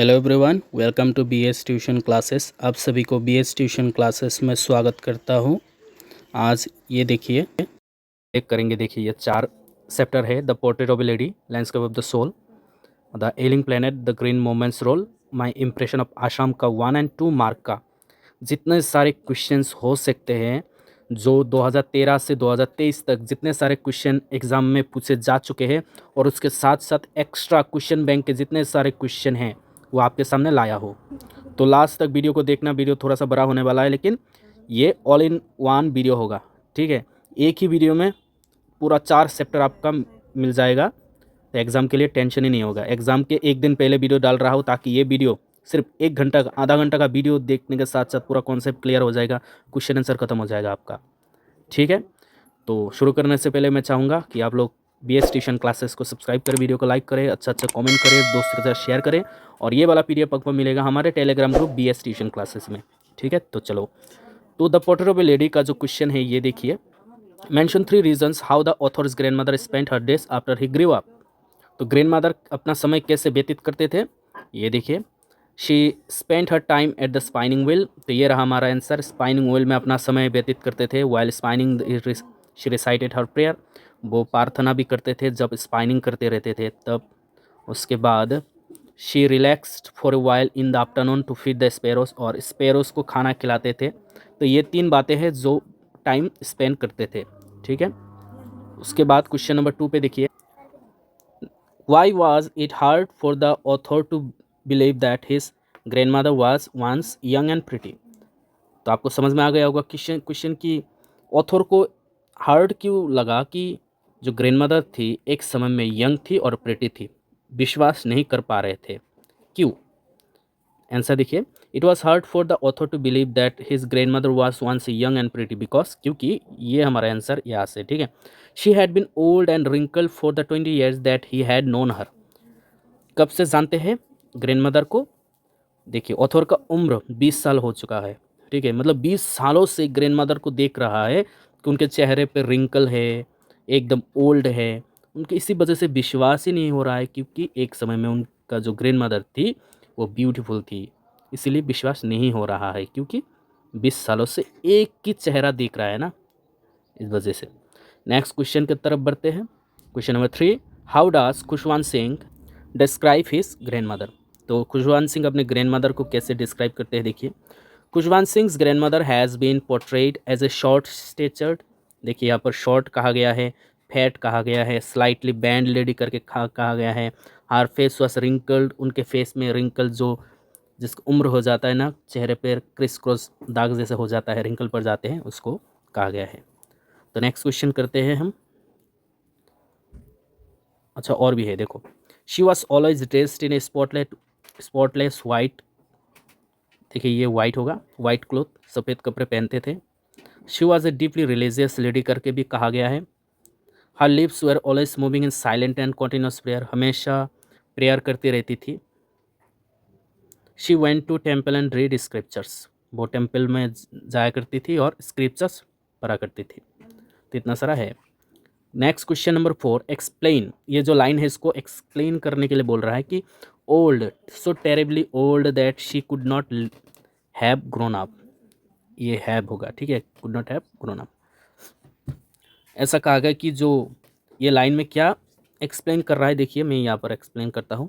Hello everyone, welcome to BS tuition classes. आप सभी को बीएस ट्यूशन क्लासेस में स्वागत करता हूं। आज ये देखिए एक करेंगे। देखिए ये 4 चैप्टर है। The portrait of a lady, landscape of the soul, the ailing planet, the green movement's role, my impression of Assam का 1 और 2 मार्क का जितने सारे क्वेश्चंस हो सकते हैं, जो 2013 से 2023 तक जितने सारे क्वेश्चन एग्ज़ाम में पूछे जा चुके हैं और उसके साथ साथ एक्स्ट्रा क्वेश्चन बैंक के जितने सारे क्वेश्चन हैं वो आपके सामने लाया हो। तो लास्ट तक वीडियो को देखना। वीडियो थोड़ा सा बड़ा होने वाला है, लेकिन ये ऑल इन वन वीडियो होगा। ठीक है, एक ही वीडियो में पूरा 4 चैप्टर आपका मिल जाएगा, तो एग्ज़ाम के लिए टेंशन ही नहीं होगा। एग्ज़ाम के एक दिन पहले वीडियो डाल रहा हूँ ताकि ये वीडियो सिर्फ 1 घंटा का, आधा घंटा का वीडियो देखने के साथ साथ पूरा कॉन्सेप्ट क्लियर हो जाएगा, क्वेश्चन आंसर खत्म हो जाएगा आपका। ठीक है, तो शुरू करने से पहले मैं चाहूँगा कि आप लोग बीएस ट्यूशन क्लासेस को सब्सक्राइब करें, वीडियो को लाइक करें, अच्छा कमेंट करें, दोस्तों के साथ शेयर करें। और ये वाला पीडीएफ आपको मिलेगा हमारे Telegram group BS tuition classes में। ठीक है, तो चलो। तो the portrait of a lady का जो क्वेश्चन है ये देखिए। Mention 3 reasons how the author's grandmother spent her days after he grew up. तो ग्रैंडमदर अपना समय कैसे व्यतीत करते थे, ये देखिए। She spent her time at the spinning wheel. तो ये रहा हमारा आंसर। स्पाइनिंग व्हील में अपना समय व्यतीत करते थे। While spinning she recited her prayer. वो प्रार्थना भी करते थे जब स्पाइनिंग करते रहते थे तब। उसके बाद she relaxed for a while in the afternoon to feed the sparrows. और स्पैरोस को खाना खिलाते थे। तो ये 3 बातें हैं जो टाइम स्पेंड करते थे। ठीक है, उसके बाद क्वेश्चन नंबर 2 पे देखिए। Why was it hard for the author to believe that his grandmother was once young and pretty? तो आपको समझ में आ गया होगा क्वेश्चन की ऑथर को हार्ड क्यों लगा कि जो ग्रैंडमदर थी एक समय में यंग थी और प्रिटी थी। विश्वास नहीं कर पा रहे थे, क्यों? आंसर देखिए। It was hard for the author to believe that his grand mother was once young and pretty because, क्योंकि ये हमारा आंसर यहाँ से। ठीक है, she had been old and wrinkle for the 20 years that he had known her. कब से जानते हैं ग्रैंड मदर को? देखिए, ऑथर का उम्र 20 साल हो चुका है। ठीक है, मतलब 20 सालों से ग्रैंड मदर को देख रहा है कि उनके चेहरे पे रिंकल है, एकदम ओल्ड है। उनके इसी वजह से विश्वास ही नहीं हो रहा है, क्योंकि एक समय में उनका जो ग्रैंड मदर थी वो ब्यूटीफुल थी। इसीलिए विश्वास नहीं हो रहा है, क्योंकि 20 सालों से एक ही चेहरा देख रहा है ना, इस वजह से। नेक्स्ट क्वेश्चन की तरफ बढ़ते हैं। Question number 3, how does Khushwant Singh describe his grand mother. तो खुशवंत सिंह अपने ग्रैंड मदर को कैसे डिस्क्राइब करते हैं, देखिए। Khushwant Singh grandmother has been portrayed as a short statured. देखिए यहाँ पर शॉर्ट कहा गया है, फैट कहा गया है, स्लाइटली बैंड लेडी करके कहा गया है। हर फेस वॉज रिंकल्ड, उनके फेस में रिंकल जो जिसकी उम्र हो जाता है ना, चेहरे पर क्रिस क्रॉस दाग जैसे हो जाता है, रिंकल पड़ जाते हैं, उसको कहा गया है। तो नेक्स्ट क्वेश्चन करते हैं हम। अच्छा, और भी है, देखो। She was always dressed in A spotless white. देखिए ये वाइट होगा, वाइट क्लोथ, सफ़ेद कपड़े पहनते थे। She was a deeply religious lady करके भी कहा गया है। Her lips were always moving in silent and continuous prayer. हमेशा प्रेयर करती रहती थी। She went to temple and read scriptures. वो टेम्पल में जाया करती थी और स्क्रिप्चर्स पढ़ा करती थी। तो इतना सारा है। Next question number 4, explain. ये जो लाइन है इसको एक्सप्लेन करने के लिए बोल रहा है कि old, so terribly old that she could not have grown up. ये हैव होगा, ठीक है, could not have grown up. ऐसा कहा गया कि जो ये लाइन में क्या एक्सप्लेन कर रहा है, देखिए मैं यहाँ पर एक्सप्लेन करता हूँ।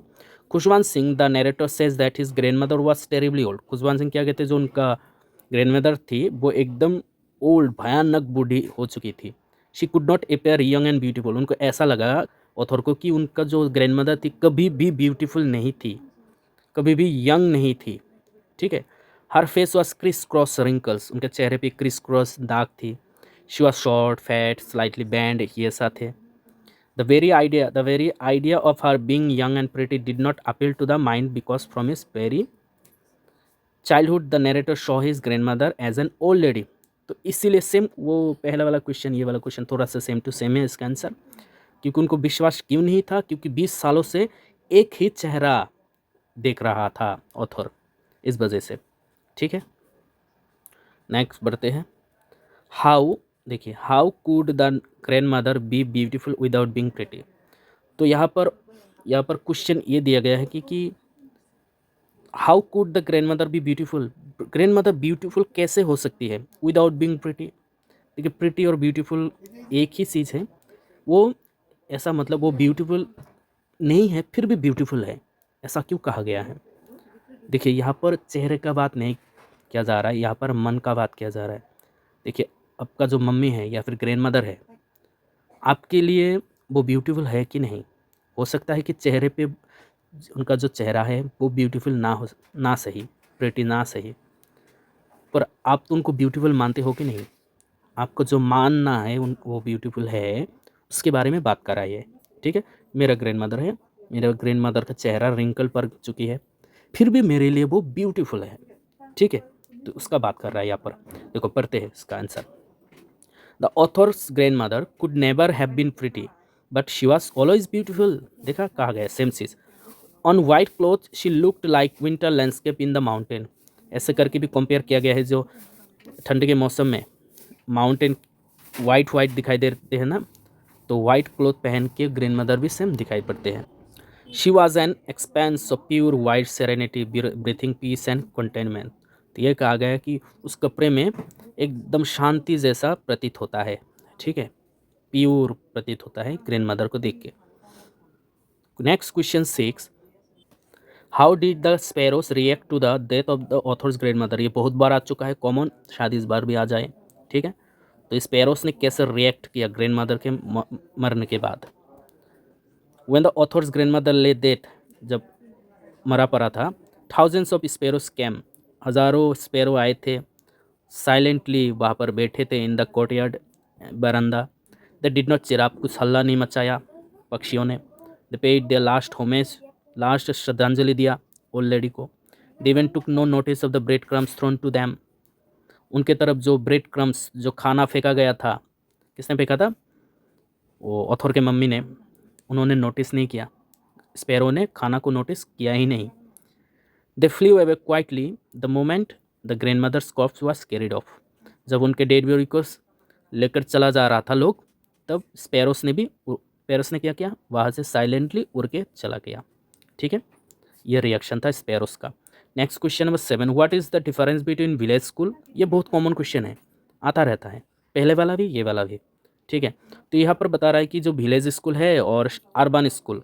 Khushwant Singh the narrator says that his grand mother was terribly old. Khushwant Singh क्या कहते हैं, जो उनका ग्रैंड मदर थी वो एकदम ओल्ड, भयानक बूढ़ी हो चुकी थी। She could not appear young and beautiful. उनको ऐसा लगा ऑथर को कि उनका जो ग्रैंड मदर थी कभी भी ब्यूटीफुल नहीं थी, कभी भी यंग नहीं थी। ठीक है, her face was crisscross wrinkles. उनके चेहरे पे क्रिस क्रॉस दाग थी। She was short, fat, slightly bent, ये सब थे। The very idea of her being young and pretty did not appeal to the mind because from his very childhood the narrator saw his grandmother as an old lady। तो इसीलिए same वो पहला वाला question, ये वाला question थोड़ा सा same to same है इसका आंसर। क्योंकि उनको विश्वास क्यों नहीं था, क्योंकि 20 सालों से एक ही चेहरा देख रहा था ऑथर, इस वजह से। ठीक है, नेक्स्ट बढ़ते हैं। हाउ, देखिए, how could the grand mother B beautiful without being pretty. तो यहाँ पर क्वेश्चन ये दिया गया है कि how could the grand mother B beautiful, grand mother beautiful कैसे हो सकती है विदाउट बीइंग प्रिटी। देखिए प्रिटी और ब्यूटीफुल एक ही चीज़ है, वो ऐसा मतलब वो ब्यूटीफुल नहीं है फिर भी ब्यूटीफुल है, ऐसा क्यों कहा गया है। देखिए यहाँ पर चेहरे का बात नहीं किया जा रहा है, यहाँ पर मन का बात किया जा रहा है। देखिए आपका जो मम्मी है या फिर ग्रैंड मदर है, आपके लिए वो ब्यूटीफुल है कि नहीं। हो सकता है कि चेहरे पे उनका जो चेहरा है वो ब्यूटीफुल ना हो, ना सही, प्रिटी ना सही, पर आप तो उनको ब्यूटीफुल मानते हो कि नहीं। आपको जो मानना है उन वो ब्यूटीफुल है उसके बारे में बात कर रहा है ये, ठीक है। मेरा ग्रैंड मदर है, मेरा ग्रैंड मदर का चेहरा रिंकल पड़ चुकी है, फिर भी मेरे लिए वो ब्यूटीफुल है, ठीक है। तो उसका बात कर रहा है यहाँ पर। देखो पढ़ते हैं इसका answer. The author's grand mother could never have been pretty but she was always beautiful. देखा कहा गया सेम चीज़। On white cloth she looked like winter landscape in the mountain. ऐसे करके भी कंपेयर किया गया है, जो ठंड के मौसम में माउंटेन वाइट वाइट दिखाई देते हैं ना, तो वाइट क्लोथ पहन के ग्रैंड मदर भी सेम दिखाई पड़ते हैं। She was an expanse of pure white serenity breathing peace and contentment. तो ये कहा गया है कि उस कपड़े में एकदम शांति जैसा प्रतीत होता है, ठीक है, प्योर प्रतीत होता है ग्रैंड मदर को देख के। Next question 6, how did the sparrows react to the death of the author's grand mother. ये बहुत बार आ चुका है कॉमन, शायद इस बार भी आ जाए, ठीक है। तो स्पैरोस ने कैसे रिएक्ट किया ग्रैंड मदर के मरने के बाद। When the author's grand mother ले डेथ, जब मरा पड़ा था, थाउजेंड्स ऑफ स्पैरोस कैम, हज़ारों स्पैरो आए थे, साइलेंटली वहाँ पर बैठे थे इन द कोर्टयार्ड, बरामदा। They did not cheer up, कुछ हल्ला नहीं मचाया पक्षियों ने। They paid their last homage, last श्रद्धांजलि दिया ओल्ड लेडी को। They even took no notice of the bread crumbs thrown to them, उनके तरफ जो ब्रेड क्रम्स, जो खाना फेंका गया था, किसने फेंका था, वो ऑथर के मम्मी ने, उन्होंने नोटिस नहीं किया, स्पैरो ने खाना को नोटिस किया ही नहीं। They flew away quietly the moment the grandmother's corpse was carried off, जब उनके डेड बॉडी को लेकर चला जा रहा था लोग, तब स्पैरोस ने भी, स्पैरोस ने क्या किया, वहाँ से साइलेंटली उड़ के चला गया, ठीक है। ये रिएक्शन था स्पैरोस का। Next question number 7, what is the difference between village school. ये बहुत कॉमन क्वेश्चन है, आता रहता है, पहले वाला भी ये वाला भी, ठीक है। तो यहाँ पर बता रहा है कि जो विलेज स्कूल है और अर्बन स्कूल,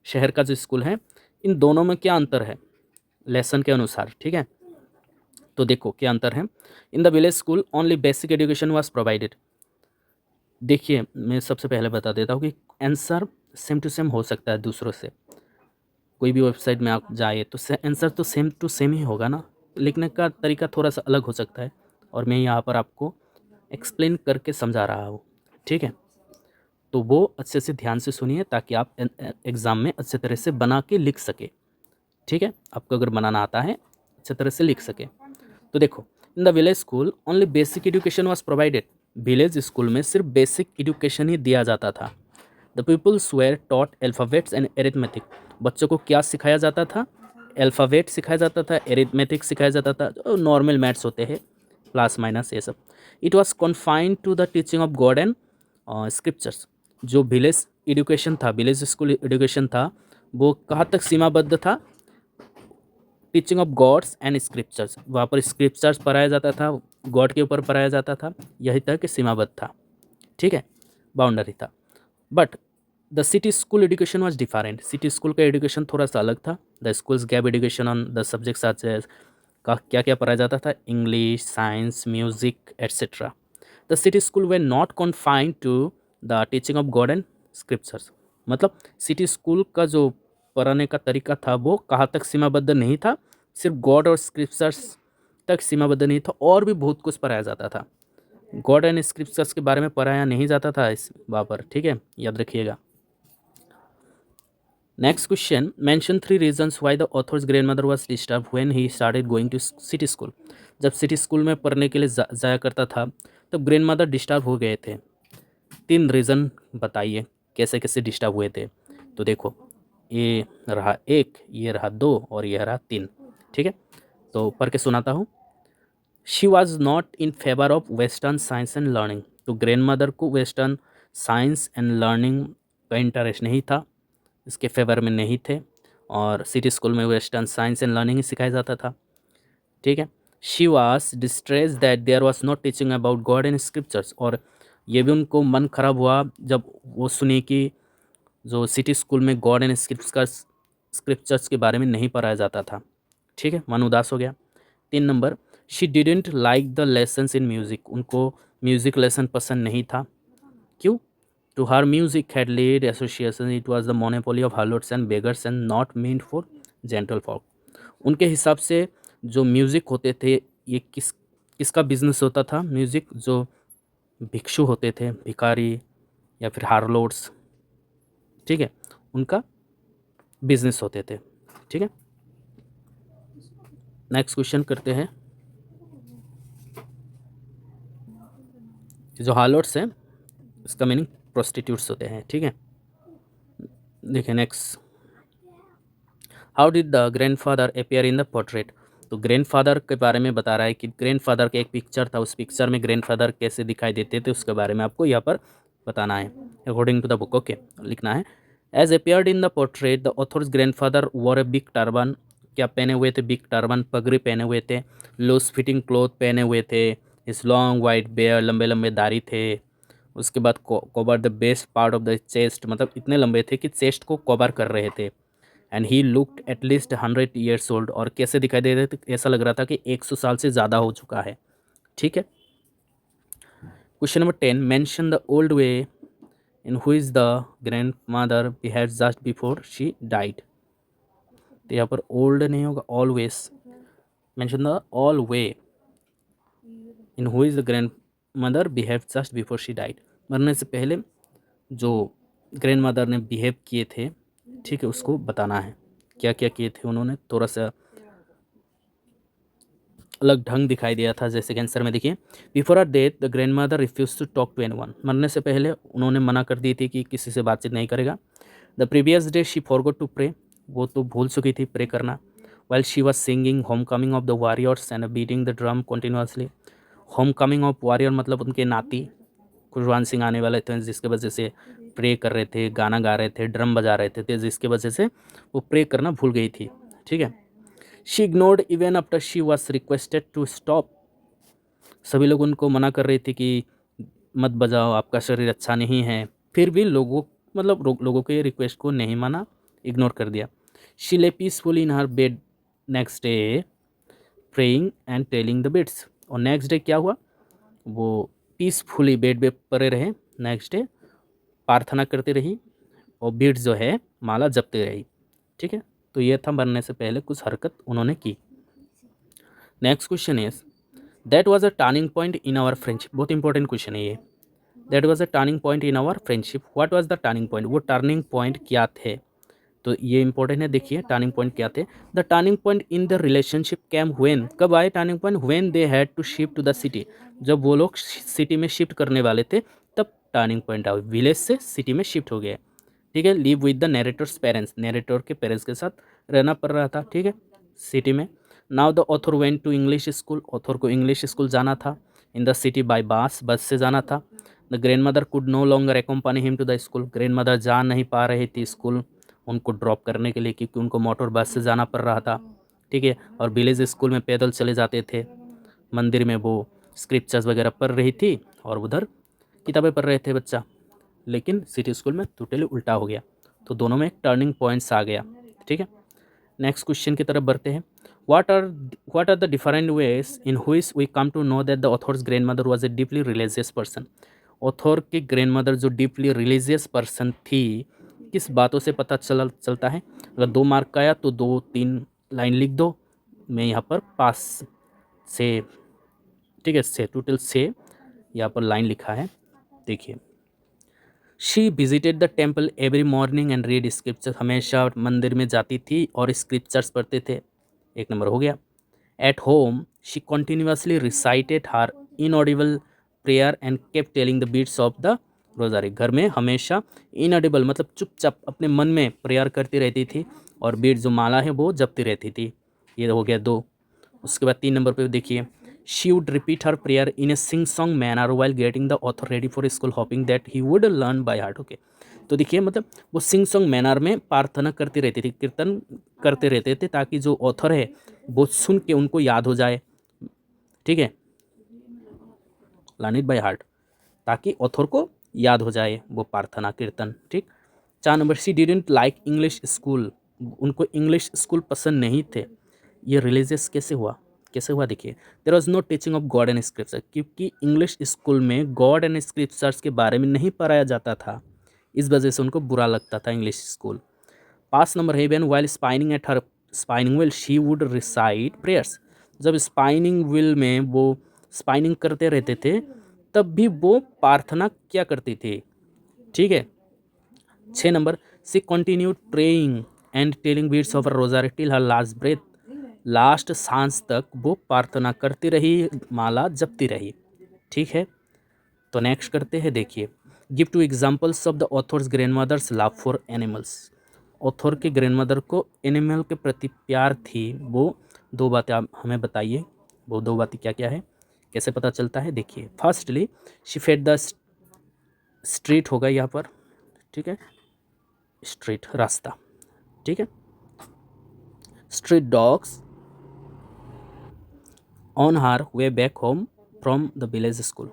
शहर का जो स्कूल है, इन दोनों में क्या अंतर है लेसन के अनुसार, ठीक है। तो देखो क्या अंतर है। इन the village school only basic education was provided. देखिए मैं सबसे पहले बता देता हूँ कि आंसर सेम टू सेम हो सकता है दूसरों से, कोई भी वेबसाइट में आप जाए तो आंसर तो सेम टू सेम ही होगा ना, लिखने का तरीका थोड़ा सा अलग हो सकता है, और मैं यहाँ पर आपको एक्सप्लेन करके समझा रहा हूँ, ठीक है। तो वो अच्छे से ध्यान से सुनिए ताकि आप एग्ज़ाम में अच्छे तरह से बना के लिख सके, ठीक है। आपको अगर बनाना आता है अच्छे तरह से लिख सके। तो देखो, in the village school only basic education was provided. Village school में सिर्फ बेसिक एजुकेशन ही दिया जाता था। The peoples were taught alphabets and arithmetic. बच्चों को क्या सिखाया जाता था, अल्फ़ाबेट सिखाया जाता था, एरिथमेटिक सिखाया जाता था, जो नॉर्मल मैथ्स होते हैं, प्लस माइनस ये सब। It was confined to the teaching of God and scriptures. जो विलेज एजुकेशन था, विलेज स्कूल एजुकेशन था, वो कहाँ तक सीमाबद्ध था, teaching of gods and scriptures. वहाँ पर स्क्रिप्चर्स पढ़ाया जाता था, गॉड के ऊपर पढ़ाया जाता था, यही तक सीमाबद्ध था, ठीक है, बाउंड्री था। But the city school education was different. City school का एजुकेशन थोड़ा सा अलग था। The schools gave education on the subjects such as, का क्या क्या पढ़ाया जाता था, English, science, music etcetera. The city school were not confined to the teaching of God and scriptures. मतलब सिटी स्कूल का जो पढ़ाने का तरीका था वो कहाँ तक सीमाबद्ध नहीं था, सिर्फ गॉड और स्क्रिप्चर्स तक सीमाबद्ध नहीं था, और भी बहुत कुछ पढ़ाया जाता था। गॉड एंड स्क्रिप्चर्स के बारे में पढ़ाया नहीं जाता था इस वहाँ पर, ठीक है, याद रखिएगा। Next question, mention 3 reasons why the author's grandmother was disturb when he started going to city school. जब सिटी स्कूल में पढ़ने के लिए जाया करता था तब ग्रैंडमदर डिस्टर्ब हो गए थे। 3 रीज़न बताइए कैसे कैसे डिस्टर्ब हुए थे। तो देखो, ये रहा 1, ये रहा 2 और ये रहा 3, ठीक है। तो पढ़ के सुनाता हूँ। She was not in favour of western science and learning. तो ग्रैंड मदर को वेस्टर्न साइंस एंड लर्निंग का इंटरेस्ट नहीं था, इसके फेवर में नहीं थे। और सिटी स्कूल में वेस्टर्न साइंस एंड लर्निंग ही सिखाया जाता था, ठीक है। She was distress that there was not teaching about God and scriptures, और ये भी उनको मन खराब हुआ जब वो सुनी कि जो सिटी स्कूल में गॉड एंड स्क्रिप्चर्स के बारे में नहीं पढ़ाया जाता था, ठीक है। मन उदास हो गया। 3 number, she didn't like the lessons in music, उनको म्यूज़िक लेसन पसंद नहीं था। क्यों? To her music had lewd association, it was the monopoly of harlots and beggars and not meant for gentlefolk. उनके हिसाब से जो म्यूज़िक होते थे, ये किसका बिजनेस होता था? म्यूज़िक जो भिक्षु होते थे, भिखारी या फिर हार्लोट्स, ठीक है, उनका बिजनेस होते थे, ठीक है। नेक्स्ट क्वेश्चन करते हैं। जो हार्लोट्स हैं इसका मीनिंग प्रोस्टिट्यूट्स होते हैं, ठीक है। देखिए next, how did the grandfather appear in the portrait? तो ग्रैंडफादर के बारे में बता रहा है कि ग्रैंडफादर का एक पिक्चर था, उस पिक्चर में ग्रैंडफादर कैसे दिखाई देते थे उसके बारे में आपको यहाँ पर बताना है according to the book, okay, लिखना है। As appeared in the portrait the author's grandfather wore a big turban, क्या पहने हुए थे? बिग टर्बन, पगड़ी पहने हुए थे। लूज फिटिंग क्लोथ पहने हुए थे। इस लॉन्ग वाइट बेयर, लंबे लंबे दाढ़ी थे। उसके बाद cover the best part of the chest, मतलब इतने लंबे थे कि चेस्ट को कवर कर रहे थे। And he looked at least 100 years old, और कैसे दिखाई दे रहे थे? ऐसा लग रहा था कि 100 साल से ज़्यादा हो चुका है, ठीक है। Question number 10, mention the old way in which the grand mother behaved just before she died. तो यहाँ पर ओल्ड नहीं होगा, always. Mention the all way in which the grand mother behaved just before she died, मरने से पहले जो grand mother ने बिहेव किए थे, ठीक है, उसको बताना है क्या क्या किए थे उन्होंने। थोड़ा सा अलग ढंग दिखाई दिया था, जैसे कि आंसर में देखिए, before her death the grand mother refuse to talk to anyone, मरने से पहले उन्होंने मना कर दी थी कि किसी से बातचीत नहीं करेगा। The previous day she forgot to pray, वो तो भूल चुकी थी प्रे करना। While she was singing homecoming of the warriors and beating the drum continuously, homecoming of warrior मतलब उनके नाती कुरबान सिंह आने वाले थे, जिसके वजह से प्रे कर रहे थे, गाना गा रहे थे, ड्रम बजा रहे थे, जिसके वजह से वो प्रे करना भूल गई थी, ठीक है। She ignored even after she was requested to stop, सभी लोग उनको मना कर रही थी कि मत बजाओ, आपका शरीर अच्छा नहीं है, फिर भी लोगों के रिक्वेस्ट को नहीं माना, इग्नोर कर दिया। शी ले peacefully in her bed next day praying and telling the bits, और नेक्स्ट डे क्या हुआ? वो पीसफुली बेड पे पड़े रहे, नेक्स्ट डे प्रार्थना करती रही और बीट्स जो है माला जपती रही, ठीक है। तो ये था मरने से पहले कुछ हरकत उन्होंने की। Next question is, that was a turning point in our friendship, बहुत इंपॉर्टेंट क्वेश्चन है ये। That was a turning point in our friendship, what was the turning point, वो टर्निंग पॉइंट क्या थे? तो ये इंपॉर्टेंट है, देखिए टर्निंग पॉइंट क्या थे। The turning point in the relationship came when, कब आए turning point? When they had to shift to the city, जब वो लोग सिटी में शिफ्ट करने वाले थे तब टर्निंग पॉइंट आया, विलेज से सिटी में शिफ्ट हो गए, ठीक है। Live with the narrator's parents, narrator के पेरेंट्स के साथ रहना पड़ रहा था, ठीक है, सिटी में। Now the author went to English school, author को इंग्लिश स्कूल जाना था। इन द सिटी बाय बस से जाना था। The grand mother could no longer accompany him to the school, grandmother जा नहीं पा रही थी स्कूल उनको ड्रॉप करने के लिए, क्योंकि उनको मोटर बस से जाना पड़ रहा था, ठीक है। और विलेज स्कूल में पैदल चले जाते थे, मंदिर में वो स्क्रिप्चर्स वगैरह पढ़ रही थी और उधर किताबें पढ़ रहे थे बच्चा, लेकिन सिटी स्कूल में टोटली उल्टा हो गया। तो दोनों में एक टर्निंग पॉइंट्स आ गया, ठीक है। नेक्स्ट क्वेश्चन की तरफ बढ़ते हैं। What are the different ways in which we come to know that the author's grand mother was a deeply religious person, author की ग्रैंड मदर जो डीपली रिलीजियस पर्सन थी, किस बातों से पता चलता है? अगर 2 मार्क का आया तो 2-3 लाइन लिख दो, मैं यहाँ पर 5 से, ठीक है, से टोटल 6 यहाँ पर लाइन लिखा है, देखिए। She visited the temple every morning and read scripture, हमेशा मंदिर में जाती थी और स्क्रिप्चर्स पढ़ते थे, 1 नंबर हो गया। At home she continuously recited her inaudible prayer and kept telling the beads of the rosary, घर में हमेशा इनऑडिबल मतलब चुपचाप अपने मन में प्रेयर करती रहती थी और बीट जो माला है वो जपती रहती थी, ये हो गया 2। उसके बाद 3 नंबर पे देखिए, she would repeat her prayer in A sing song manner while getting the author ready for school hoping that he would learn by heart, okay. तो देखिए मतलब वो सिंग सॉन्ग मैनर में प्रार्थना करती रहती थी, कीर्तन करते रहते थे, ताकि जो ऑथर है वो सुन के उनको याद हो जाए, ठीक है, लर्न इट बाय हार्ट, ताकि ऑथर को याद हो जाए वो प्रार्थना कीर्तन, ठीक। 4 number, she didn't like English school, उनको इंग्लिश स्कूल पसंद नहीं थे। ये रिलीजियस कैसे हुआ देखिए, there was no teaching of God and scripture, क्योंकि इंग्लिश स्कूल में गॉड एंड स्क्रिप्चर्स के बारे में नहीं पढ़ाया जाता था, इस वजह से उनको बुरा लगता था इंग्लिश स्कूल। 5 नंबर है, when while spinning at her spinning wheel she would recite prayers, जब स्पाइनिंग व्हील में वो स्पाइनिंग करते रहते थे तब भी वो प्रार्थना क्या करती थी, ठीक है। 6 number, she continue praying and telling beads of rosary till her last breath, last सांस तक वो प्रार्थना करती रही, माला जपती रही, ठीक है। तो नेक्स्ट करते हैं, देखिए, give two examples of the authors grandmother's love for animals, author के ग्रैंडमदर को एनिमल के प्रति प्यार थी, वो 2 बातें आप हमें बताइए, वो 2 बातें क्या क्या है, कैसे पता चलता है, देखिए। Firstly she fed the street होगा यहाँ पर, ठीक है, स्ट्रीट रास्ता, ठीक है, स्ट्रीट डॉग्स ऑन हार way back home from the village school,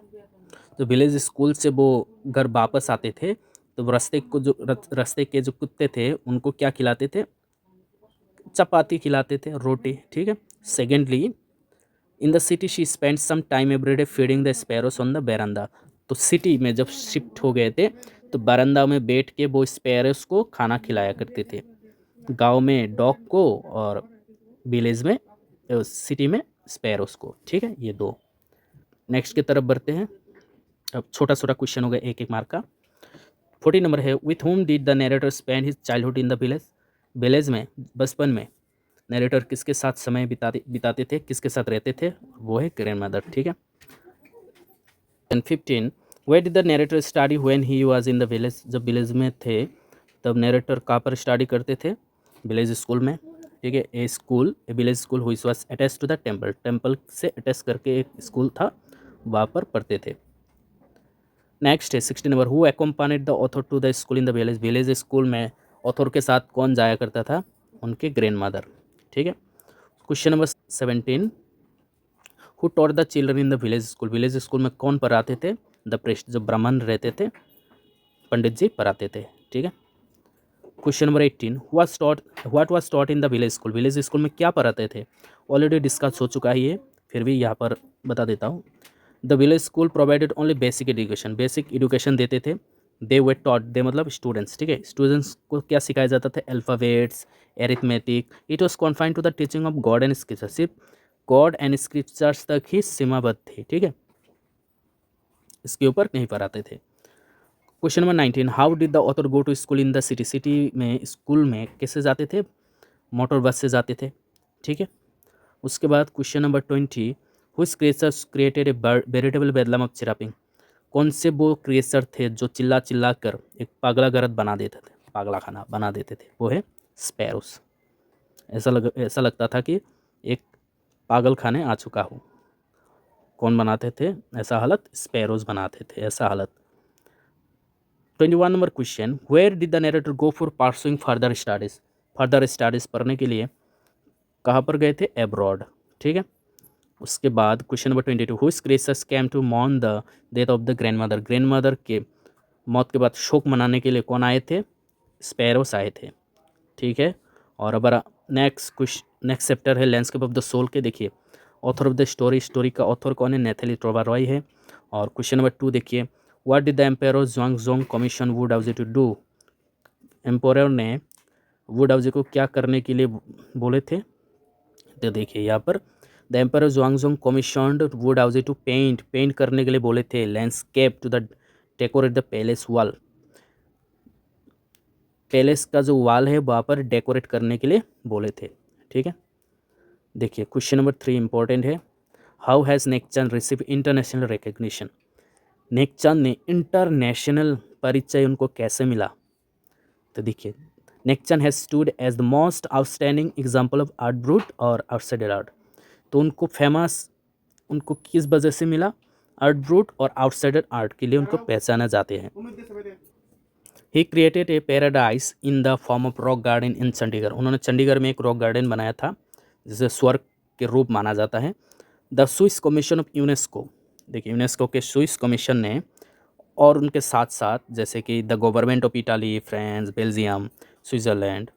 तो विलेज स्कूल से वो घर वापस आते थे तो रास्ते के जो कुत्ते थे उनको क्या खिलाते थे, चपाती खिलाते थे, रोटी, ठीक है। Secondly, in the city she spend some time every day feeding the sparrows on the verandah, तो सिटी में जब शिफ्ट हो गए थे तो बरंदा में बैठ के वो स्पैरोस को खाना खिलाया करते थे, गांव में डॉग को और विलेज में सिटी में स्पैरोस को, ठीक है, ये 2। नेक्स्ट की तरफ बढ़ते हैं, अब छोटा छोटा क्वेश्चन होगा 1-1 मार्क का। 40 नंबर है, with home did the narrator spend his childhood in the village, village में बचपन में नरेटर किसके साथ समय बिताते थे, किसके साथ रहते थे, वो है ग्रैंड मदर, ठीक है। And 15, where did the narrator study when he was in the village, जब विलेज में थे तब नरेटर कहाँ पर स्टडी करते थे, विलेज स्कूल में, ठीक है। A village school which was attached to the temple, temple से अटैच करके एक स्कूल था, वहाँ पर पढ़ते थे। नेक्स्ट है 16 number, who accompanied the author to the school in the village, village school में ऑथर के साथ कौन जाया करता था, उनके ग्रैंड मदर, ठीक है। Question number 17, who taught the children in the village school, village school में कौन पढ़ाते थे, द प्रेस्ट, जो ब्राह्मण रहते थे, पंडित जी पढ़ाते थे, ठीक है। Question number 18, what was taught in the village school, village school में क्या पढ़ाते थे, ऑलरेडी डिस्कस हो चुका है ये, फिर भी यहाँ पर बता देता हूँ। The village school provided only basic education देते थे, दे वे टॉट, दे मतलब स्टूडेंट्स, ठीक है, स्टूडेंट्स को क्या सिखाया जाता था, alphabets, arithmetic, it was confined to the teaching of God and scripture, सिर्फ गॉड एंड स्क्रिप्चर्स तक ही सीमाबद्ध थे, ठीक है, इसके ऊपर नहीं पढ़ाते थे। Question number 19, how did the author go to school in the city, city में स्कूल में कैसे जाते थे, मोटर बस से जाते थे, ठीक है। उसके बाद question number 20, which creatures created a veritable bedlam of chirruping, कौन से वो क्रिएचर थे जो चिल्ला चिल्ला कर एक पागला गरद बना देते थे, पागला खाना बना देते थे, वो है स्पैरोस। ऐसा लगता था कि एक पागल खाने आ चुका हो, कौन बनाते थे ऐसा हालत, स्पैरोस बनाते थे ऐसा हालत। 21 number question, where did the narrator go for pursuing further studies पढ़ने के लिए कहाँ पर गए थे, एब्रॉड, ठीक है। उसके बाद question number 22, which creatures came to mourn the death of the grand mother के मौत के बाद शोक मनाने के लिए कौन आए थे, स्पैरोस आए थे, ठीक है। और अब नेक्स्ट चैप्टर है लैंडस्केप ऑफ द सोल के, देखिए ऑथर ऑफ द स्टोरी का ऑथर कौन है, नेथली ट्रोवा रॉय है। और क्वेश्चन नंबर 2 देखिए, what did the emperor Xuanzong commission Wu Daozi to do, emperor ने वुडाउजी को क्या करने के लिए बोले थे, तो देखिए यहाँ पर the emperor Xuanzong commissioned Wu Daozi to paint करने के लिए बोले थे, landscape to the decorate the palace wall, palace का जो वॉल है वहाँ पर डेकोरेट करने के लिए बोले थे, ठीक है। देखिए क्वेश्चन नंबर 3 इंपॉर्टेंट है, how has Nek Chand receive international recognition, Nek Chand ने इंटरनेशनल परिचय उनको कैसे मिला, तो देखिए Nek Chand has stood as the most outstanding example of art brut और आउटसाइडर आर्ट, तो उनको किस वजह से मिला, आर्ट ब्रूट और आउटसाइडर आर्ट के लिए उनको पहचाना जाते हैं। He created a paradise in the form of rock garden in Chandigarh. उन्होंने चंडीगढ़ में एक रॉक गार्डन बनाया था जिसे स्वर्ग के रूप माना जाता है। The Swiss commission of UNESCO, देखिए यूनेस्को के स्विस कमीशन ने और उनके साथ साथ जैसे कि the government of Italy, France, Belgium, Switzerland,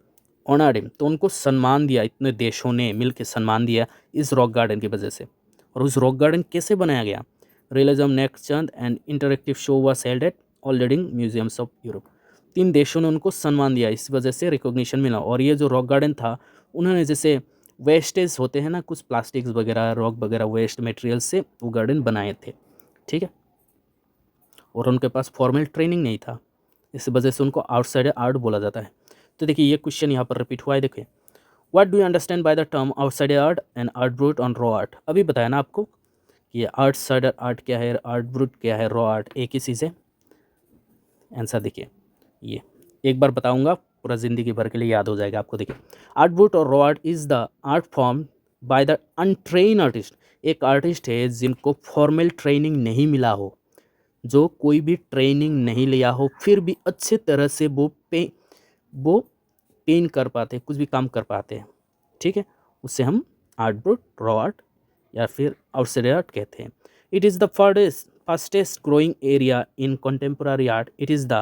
ओनाडिम, तो उनको सम्मान दिया, इतने देशों ने मिलकर सम्मान दिया इस रॉक गार्डन की वजह से। और उस रॉक गार्डन कैसे बनाया गया? Realism, next Chand and interactive show was held at all leading museums of Europe. 3 देशों ने उनको सम्मान दिया, इस वजह से रिकॉग्निशन मिला। और ये जो रॉक गार्डन था, उन्होंने जैसे वेस्टेज होते हैं ना, कुछ प्लास्टिक्स वगैरह, रॉक वगैरह, वेस्ट मटेरियल से वो गार्डन बनाए थे, ठीक है। और उनके पास फॉर्मल ट्रेनिंग नहीं था, इस वजह से उनको आउटसाइडर आर्ट बोला जाता है। तो देखिए ये क्वेश्चन यहाँ पर रिपीट हुआ है, देखिए what do you understand by the term outsider art and art brute on raw art. अभी बताया ना आपको कि ये आउटसाइडर आर्ट क्या है, आर्ट ब्रूट क्या है, रॉ आर्ट एक ही चीज़ है। आंसर देखिए, ये एक बार बताऊंगा, पूरा ज़िंदगी भर के लिए याद हो जाएगा आपको। देखिए आर्ट ब्रूट और raw art is the art form by the untrained artist. एक आर्टिस्ट है जिनको फॉर्मल ट्रेनिंग नहीं मिला हो, जो कोई भी ट्रेनिंग नहीं लिया हो, फिर भी अच्छे तरह से वो पेन कर पाते, कुछ भी काम कर पाते हैं, ठीक है, उससे हम आर्ट ब्रूट, रॉ आर्ट या फिर आउटसाइडर आर्ट कहते हैं। It is the fastest growing area in contemporary art. It is the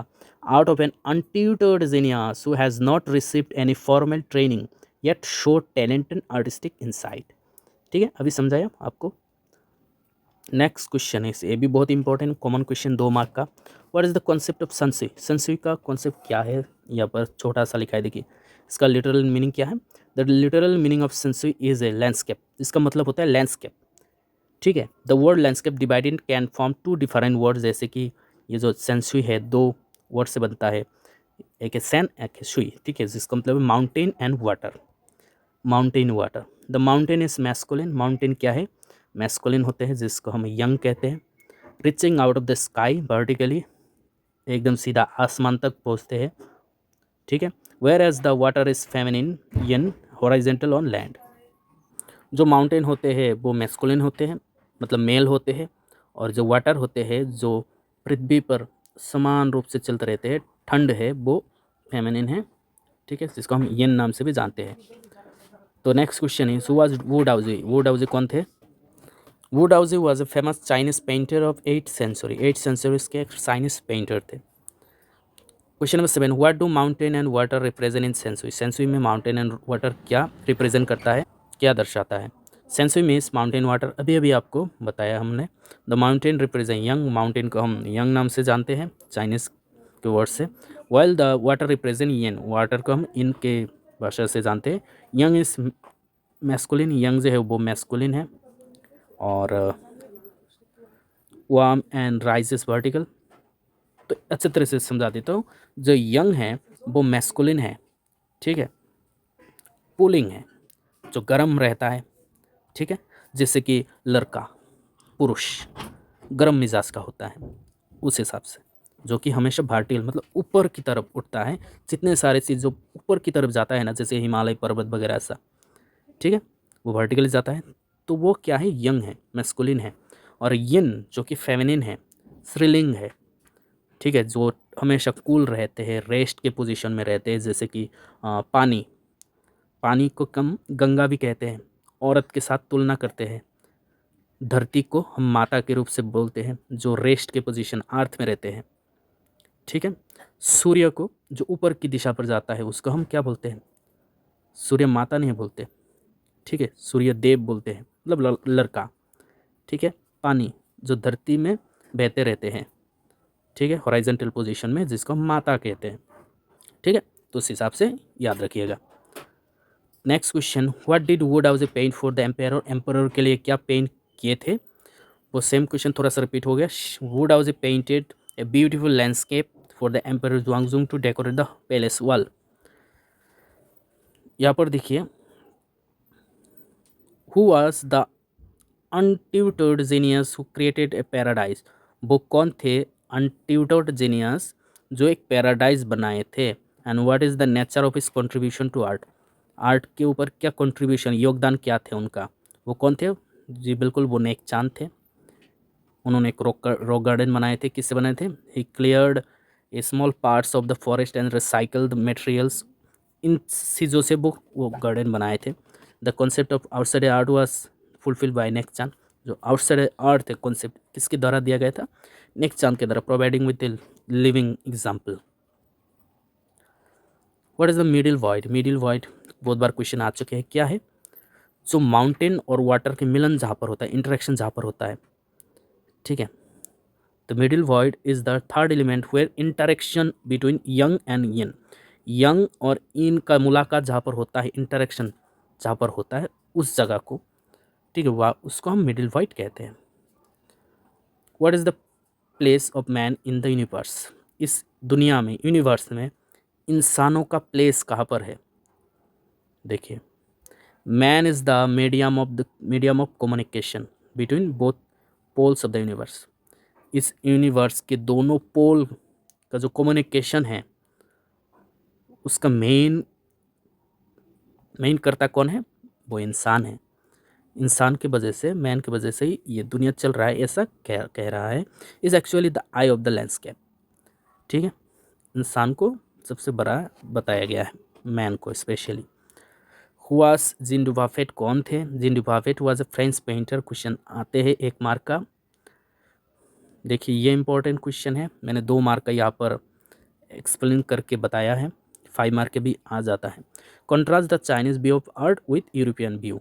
art of an untutored genius who has not received any formal training yet show talent and artistic insight। ठीक है, अभी समझाया आपको। Next question है, ये भी बहुत important common question, 2 mark का। What is the concept of Sansui. Sansui का कॉन्सेप्ट क्या है, यहाँ पर छोटा सा लिखा है, देखिए इसका लिटरल मीनिंग क्या है। The literal meaning of Sansui is a landscape. इसका मतलब होता है लैंडस्केप, ठीक है। The word landscape divided can form 2 different word. जैसे कि ये जो सेंसुई है 2 वर्ड से बनता है, एक है सैन, एक है सुई, ठीक है, जिसका मतलब है mountain and water. Mountain water, the mountain is masculine. Mountain क्या है, मैस्कुलिन होते हैं, जिसको हम यंग कहते हैं। Reaching out of the sky, vertically, एकदम सीधा आसमान तक पहुँचते हैं, ठीक है। Whereas the water is feminine, yin, horizontal on land. जो माउंटेन होते हैं वो मैस्कुलिन होते हैं, मतलब मेल होते हैं, और जो वाटर होते हैं जो पृथ्वी पर समान रूप से चलते रहते हैं, ठंड है, वो फेमिनिन है, ठीक है, जिसको हम यन नाम से भी जानते हैं। तो नेक्स्ट क्वेश्चन है, who was Wu Daozi. Wu Daozi कौन थे? Wu Daozi was a famous Chinese painter of 8th century. 8th century के एक चाइनीज पेंटर थे। Question number 7, what do mountain and water represent in shanshui. Shanshui में mountain and water क्या represent करता है, क्या दर्शाता है? सेंसुई मीन्स माउंटेन वाटर, अभी अभी आपको बताया हमने। The mountain represent young, mountain को हम यंग नाम से जानते हैं चाइनीज़ के वर्ड से। While the water represent yen, water को हम इनके भाषा से जानते हैं। यंग इज मैस्कुलिन, यंग जो है वो मैस्कुलिन है, और वार्म एंड राइजेस वर्टिकल। तो अच्छे तरह से समझा देता हूँ, जो यंग है वो मैस्कुलिन है, ठीक है, कूलिंग है, जो गर्म रहता है, ठीक है, जैसे कि लड़का, पुरुष गर्म मिजाज का होता है, उस हिसाब से, जो कि हमेशा वर्टिकल मतलब ऊपर की तरफ उठता है। जितने सारे चीज़ जो ऊपर की तरफ जाता है ना, जैसे हिमालय पर्वत वगैरह ऐसा, ठीक है, वो वर्टिकली जाता है, तो वो क्या है, यंग है, मैस्कुलिन है। और यिन जो कि फेमिनिन है, स्त्रीलिंग है, ठीक है, जो हमेशा कूल रहते हैं, रेस्ट के पोजीशन में रहते हैं, जैसे कि पानी, पानी को कम गंगा भी कहते हैं, औरत के साथ तुलना करते हैं। धरती को हम माता के रूप से बोलते हैं, जो रेस्ट के पोजीशन अर्थ में रहते हैं, ठीक है। सूर्य को जो ऊपर की दिशा पर जाता है उसको हम क्या बोलते हैं, सूर्य माता नहीं बोलते, ठीक है, सूर्य देव बोलते हैं, मतलब लड़का, ठीक है। पानी जो धरती में बहते रहते हैं, ठीक है, हॉरिजॉन्टल पोजीशन में, जिसको हम माता कहते हैं, ठीक है, तो उस हिसाब से याद रखिएगा। Next question, what did Wu Daozi paint for the emperor. Emperor के लिए क्या पेंट किए थे? वो सेम क्वेश्चन थोड़ा सा रिपीट हो गया। Wu Daozi painted a beautiful landscape for the emperor Xuanzong to decorate the palace wall. यहाँ पर देखिए, who was the untutored genius who created a paradise. वो कौन थे अनट्यूटर्ड जीनियस जो एक पैराडाइज बनाए थे? And what is the nature of his contribution to art. Art के ऊपर क्या कंट्रीब्यूशन, योगदान क्या थे उनका, वो कौन थे? जी बिल्कुल, वो नेक चांद थे। उन्होंने एक रॉक गार्डन बनाए थे, किससे बनाए थे? He cleared small parts of the forest and recycled materials, इन चीज़ों से वो गार्डन बनाए थे। The concept of outside art was fulfilled by Nek, जो आउटसाइड आर्ट थे कॉन्सेप्ट किसके द्वारा दिया गया था, नेक्स्ट चांद के द्वारा, providing with a living example. What is the middle void? Middle void बहुत बार क्वेश्चन आ चुके हैं, क्या है? जो माउंटेन और वाटर के मिलन जहाँ पर होता है, इंटरेक्शन जहाँ पर होता है, ठीक है। The middle void is the third element where interaction between young and yin, young और इन का मुलाकात जहाँ पर होता है, इंटरेक्शन जहाँ पर होता है उस जगह को, ठीक है, वह उसको हम मिडिल वॉइड कहते हैं। What is the place of man in the universe? इस दुनिया में, यूनिवर्स में इंसानों का प्लेस कहाँ पर है? देखिए, man is the medium of communication between both poles of the universe. इस यूनिवर्स के दोनों पोल का जो कम्युनिकेशन है उसका मेन करता कौन है? वो इंसान है। इंसान की वजह से, मैन की वजह से ही ये दुनिया चल रहा है, ऐसा कह रहा है। Is actually the I of the landscape, ठीक है। इंसान को सबसे बड़ा बताया गया है, मैन को स्पेशली। हुआस जीन डुबाफेट कौन थे? Jean Dubuffet was a French painter. Question आते हैं 1 मार्क का। देखिए, ये इंपॉर्टेंट क्वेश्चन है, मैंने 2 मार्क का यहाँ पर एक्सप्लेन करके बताया है, 5 मार्क के भी आ जाता है। Contrast the Chinese view of art with European view.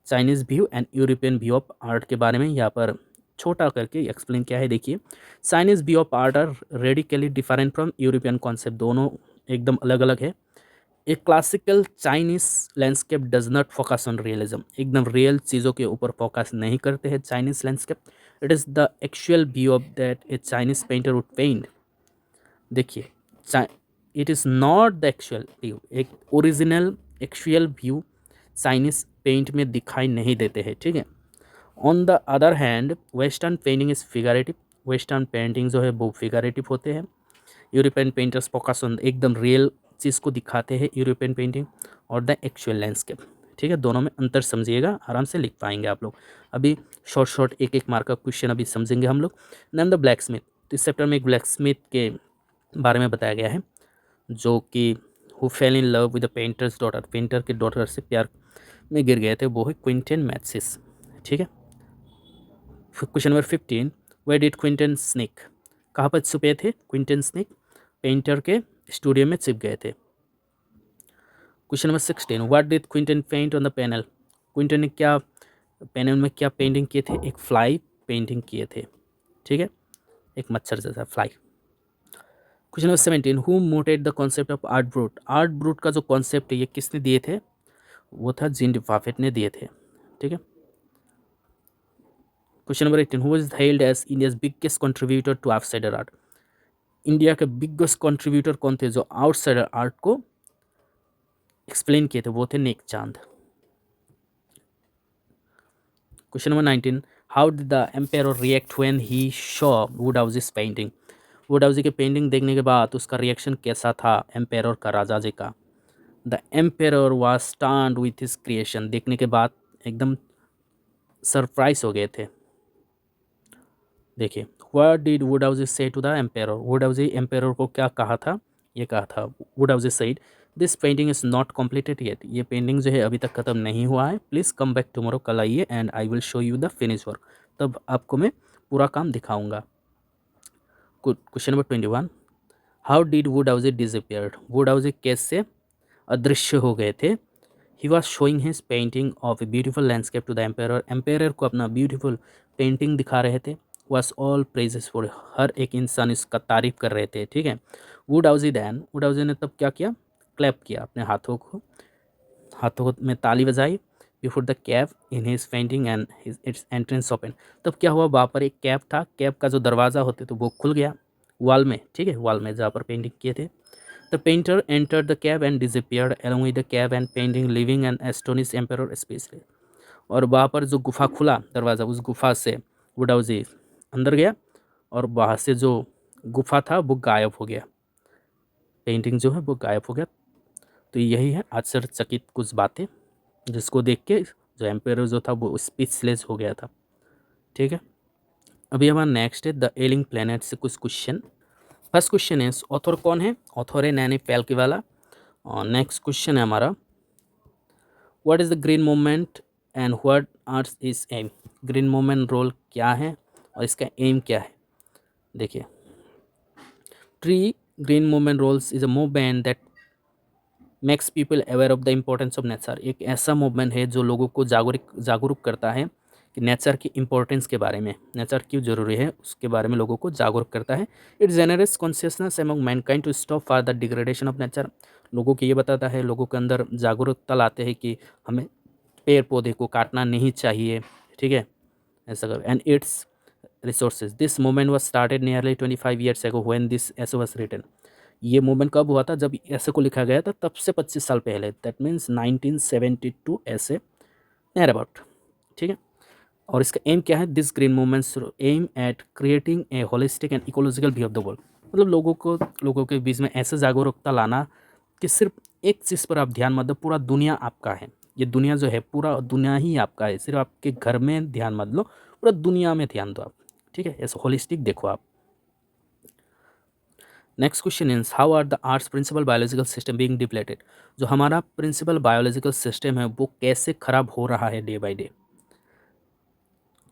Chinese view and European view of art के बारे में यहाँ पर छोटा करके एक्सप्लेन किया है। देखिए, Chinese view of art are radically different from European concept, दोनों एकदम अलग अलग है। A classical Chinese landscape does not focus on realism, एकदम रियल चीज़ों के ऊपर फोकस नहीं करते हैं Chinese landscape. It is the actual view of that a Chinese painter would paint. देखिए, it is not the actual view, एक original actual view Chinese paint में दिखाई नहीं देते हैं, ठीक है। On the other hand western painting is figurative, western painting जो है वो फिगरेटिव होते हैं। यूरोपियन पेंटर्स फोकस ऑन एकदम रियल चीज़ को दिखाते हैं, यूरोपियन पेंटिंग और द एक्चुअल लैंडस्केप, ठीक है। दोनों में अंतर समझिएगा, आराम से लिख पाएंगे आप लोग। अभी शॉर्ट 1 मार्क का क्वेश्चन अभी समझेंगे हम लोग। Name the black Smith. तो इस चैप्टर में एक ब्लैक स्मिथ के बारे में बताया गया है, जो कि who fail in love with the painters daughter, painter के डॉटर से प्यार में गिर गए थे, वो है क्विंटन मैथ्सिस, ठीक है। Question number 15, where did Quentin sneak, कहाँ पर छुपे थे क्विंटन स्नेक? पेंटर के स्टूडियो में छिप गए थे। Question number 16, what did Quentin paint on the panel? Quentin ने क्या पैनल में क्या पेंटिंग किए थे? एक फ्लाई पेंटिंग किए थे, ठीक है, एक मच्छर जैसा fly. Question number 17, who mooted the concept of art brute? Art brute का जो कॉन्सेप्ट है ये किसने दिए थे? वो था जीन डुबाफेट ने दिए थे, ठीक है। Question number 18, who is held as India's biggest contributor to outsider art? India के बिगेस्ट कंट्रीब्यूटर कौन थे जो आउटसाइडर आर्ट को एक्सप्लेन किए थे? वो थे Nek Chand. Question number 19, how did the emperor react when he saw Wu Daozi's painting? Wu Daozi की पेंटिंग देखने के बाद उसका रिएक्शन कैसा था एम्पायर का, राजा जी का? The empire was stunned with his creation, देखने के बाद एकदम सरप्राइज हो गए थे। देखिए, what did Wu Daozi say to the emperor? Wu Daozi emperor को क्या कहा था? ये कहा था, Wu Daozi said this painting is not completed yet, ये पेंटिंग जो है अभी तक ख़त्म नहीं हुआ है, प्लीज़ कम बैक टुमारो, कल आइए and I will show you the finish work, तब आपको मैं पूरा काम दिखाऊंगा। Question number 21, how did Wu Daozi disappeared? Wu Daozi कैसे अदृश्य हो गए थे? He was showing his painting of a beautiful landscape to the emperor, emperor को अपना ब्यूटीफुल पेंटिंग दिखा रहे थे। वॉज ऑल प्रेजेस फॉर, हर एक इंसान इसका तारीफ कर रहे थे, ठीक है। वुडहाउसे ने तब क्या किया? क्लैप किया, अपने हाथों में ताली बजाई before the cab in his painting and it's entrance open. तब क्या हुआ? वहाँ पर एक कैब था, कैब का जो दरवाज़ा होते तो वो खुल गया वॉल में, ठीक है, वॉल में जहाँ पर पेंटिंग किए थे। The painter entered the cab and disappeared along with the cab and painting, leaving an astonished emperor speechless। और वहाँ पर जो गुफा खुला दरवाज़ा, उस गुफा से वुडहाउसे अंदर गया और वहाँ से जो गुफा था वो गायब हो गया, पेंटिंग जो है वो गायब हो गया। तो यही है आश्चर्यचकित कुछ बातें जिसको देख के जो एम्पायर जो था वो स्पीचलेस हो गया था, ठीक है। अभी हमारा नेक्स्ट है द एलिंग प्लैनेट से कुछ क्वेश्चन। फर्स्ट क्वेश्चन है ऑथर कौन है, ऑथर है नैनी पैलकीवाला। और नेक्स्ट क्वेश्चन है हमारा what is the green movement and what arts is aim. Green movement role क्या है और इसका एम क्या है। देखिए tree green movement roles is a movement that makes people aware of the importance of nature. एक ऐसा मूवमेंट है जो लोगों को जागरूक करता है कि नेचर की इम्पोर्टेंस के बारे में, नेचर क्यों जरूरी है उसके बारे में लोगों को जागरूक करता है। It generates consciousness among mankind to stop for the degradation of nature. लोगों को ये बताता है, लोगों के अंदर जागरूकता लाते हैं कि हमें पेड़ पौधे को काटना नहीं चाहिए, ठीक है, ऐसा कर। And its resources this movement was started nearly 25 years ago when this essay was written. ये मूवमेंट कब हुआ था, जब ऐसे को लिखा गया था, तब से 25 साल पहले, दैट मीन्स 1972 ऐसे नियर अबाउट, ठीक है। और इसका एम क्या है, this green movement's aim at creating a holistic and ecological view of the world. मतलब लोगों के बीच में ऐसे जागरूकता लाना कि सिर्फ एक चीज़ पर आप ध्यान मत दो, पूरा दुनिया आपका है। ये दुनिया जो है पूरा दुनिया ही आपका है, सिर्फ आपके घर में ध्यान मत लो, पूरा दुनिया में ध्यान दो आप, ठीक है, ऐसे होलिस्टिक देखो आप। Next question is how are the earth's principal biological system being depleted. जो हमारा प्रिंसिपल बायोलॉजिकल सिस्टम है वो कैसे खराब हो रहा है डे बाय डे।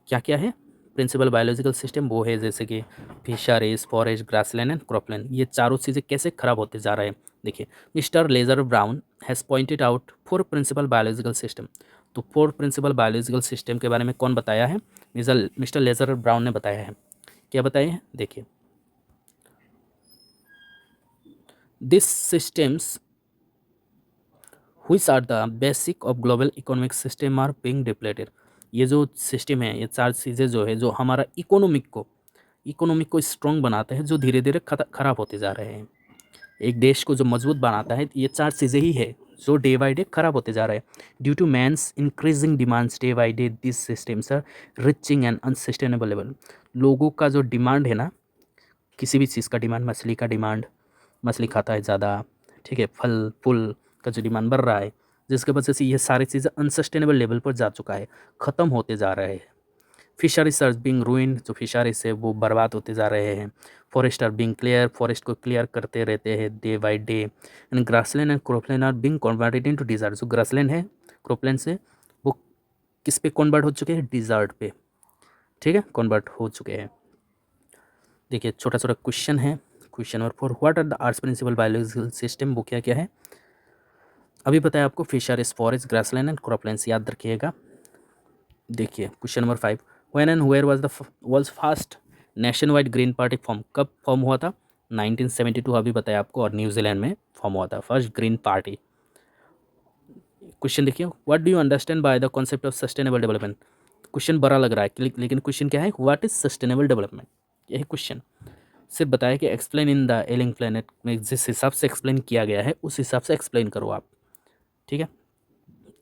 क्या क्या है प्रिंसिपल बायोलॉजिकल सिस्टम, वो है जैसे कि fisheries, forest, grassland and cropland. ये चारों चीज़ें कैसे खराब होते जा रहे हैं। देखिए Mister Lester Brown has pointed out 4 principal biological system. तो 4 प्रिंसिपल बायोलॉजिकल सिस्टम के बारे में कौन बताया है, मिस्टर लेजर ब्राउन ने बताया है। क्या बताया है, देखिए this systems which are the basic of global economic system are being depleted. ये जो सिस्टम है, ये चार चीज़ें जो है जो हमारा इकोनॉमिक को स्ट्रॉन्ग बनाते हैं, जो धीरे धीरे खराब होते जा रहे हैं। एक देश को जो मजबूत बनाता है ये चार चीज़ें ही है जो डे बाई डे खराब होते जा रहे हैं। Due to man's increasing demands day by day this systems are reaching an unsustainable level. लोगों का जो डिमांड है ना, किसी भी चीज़ का डिमांड, मछली का डिमांड, मछली खाता है ज़्यादा, ठीक है, फल फूल का जो डिमांड बढ़ रहा है, जिसके वजह से ये सारी चीज़ें अनसस्टेनेबल लेवल पर जा चुका है, ख़त्म होते जा रहे हैं। फिशरीज आर बीइंग रूइंड, जो फिशरीज है वो बर्बाद होते जा रहे हैं। Forest are being clear, forest को क्लियर करते रहते हैं day by day. And grassland and cropland are being converted into desert. जो ग्रासलैंड है, क्रॉपलैंड से वो किस पे कन्वर्ट हो चुके हैं, डिजर्ट पे, ठीक है, कन्वर्ट हो चुके हैं। देखिए छोटा छोटा क्वेश्चन है। Question number 4 what are the earth's principal biological system, वो क्या क्या है अभी बताया आपको। Fisheries, forest, grassland and croplands याद रखिएगा। देखिए question number 5 when and where was the world's first nationwide green party form. कब फॉर्म हुआ था, 1972 अभी बताया आपको, और न्यूजीलैंड में फॉर्म हुआ था फर्स्ट ग्रीन पार्टी। क्वेश्चन देखिए what do you understand by the concept of sustainable development. Question बड़ा लग रहा है लेकिन क्वेश्चन क्या है, व्हाट इज सस्टेनेबल डेवलपमेंट, यही क्वेश्चन। सिर्फ बताया कि explain in the ailing planet में जिस हिसाब से एक्सप्लेन किया गया है उस हिसाब से एक्सप्लेन करो आप, ठीक है।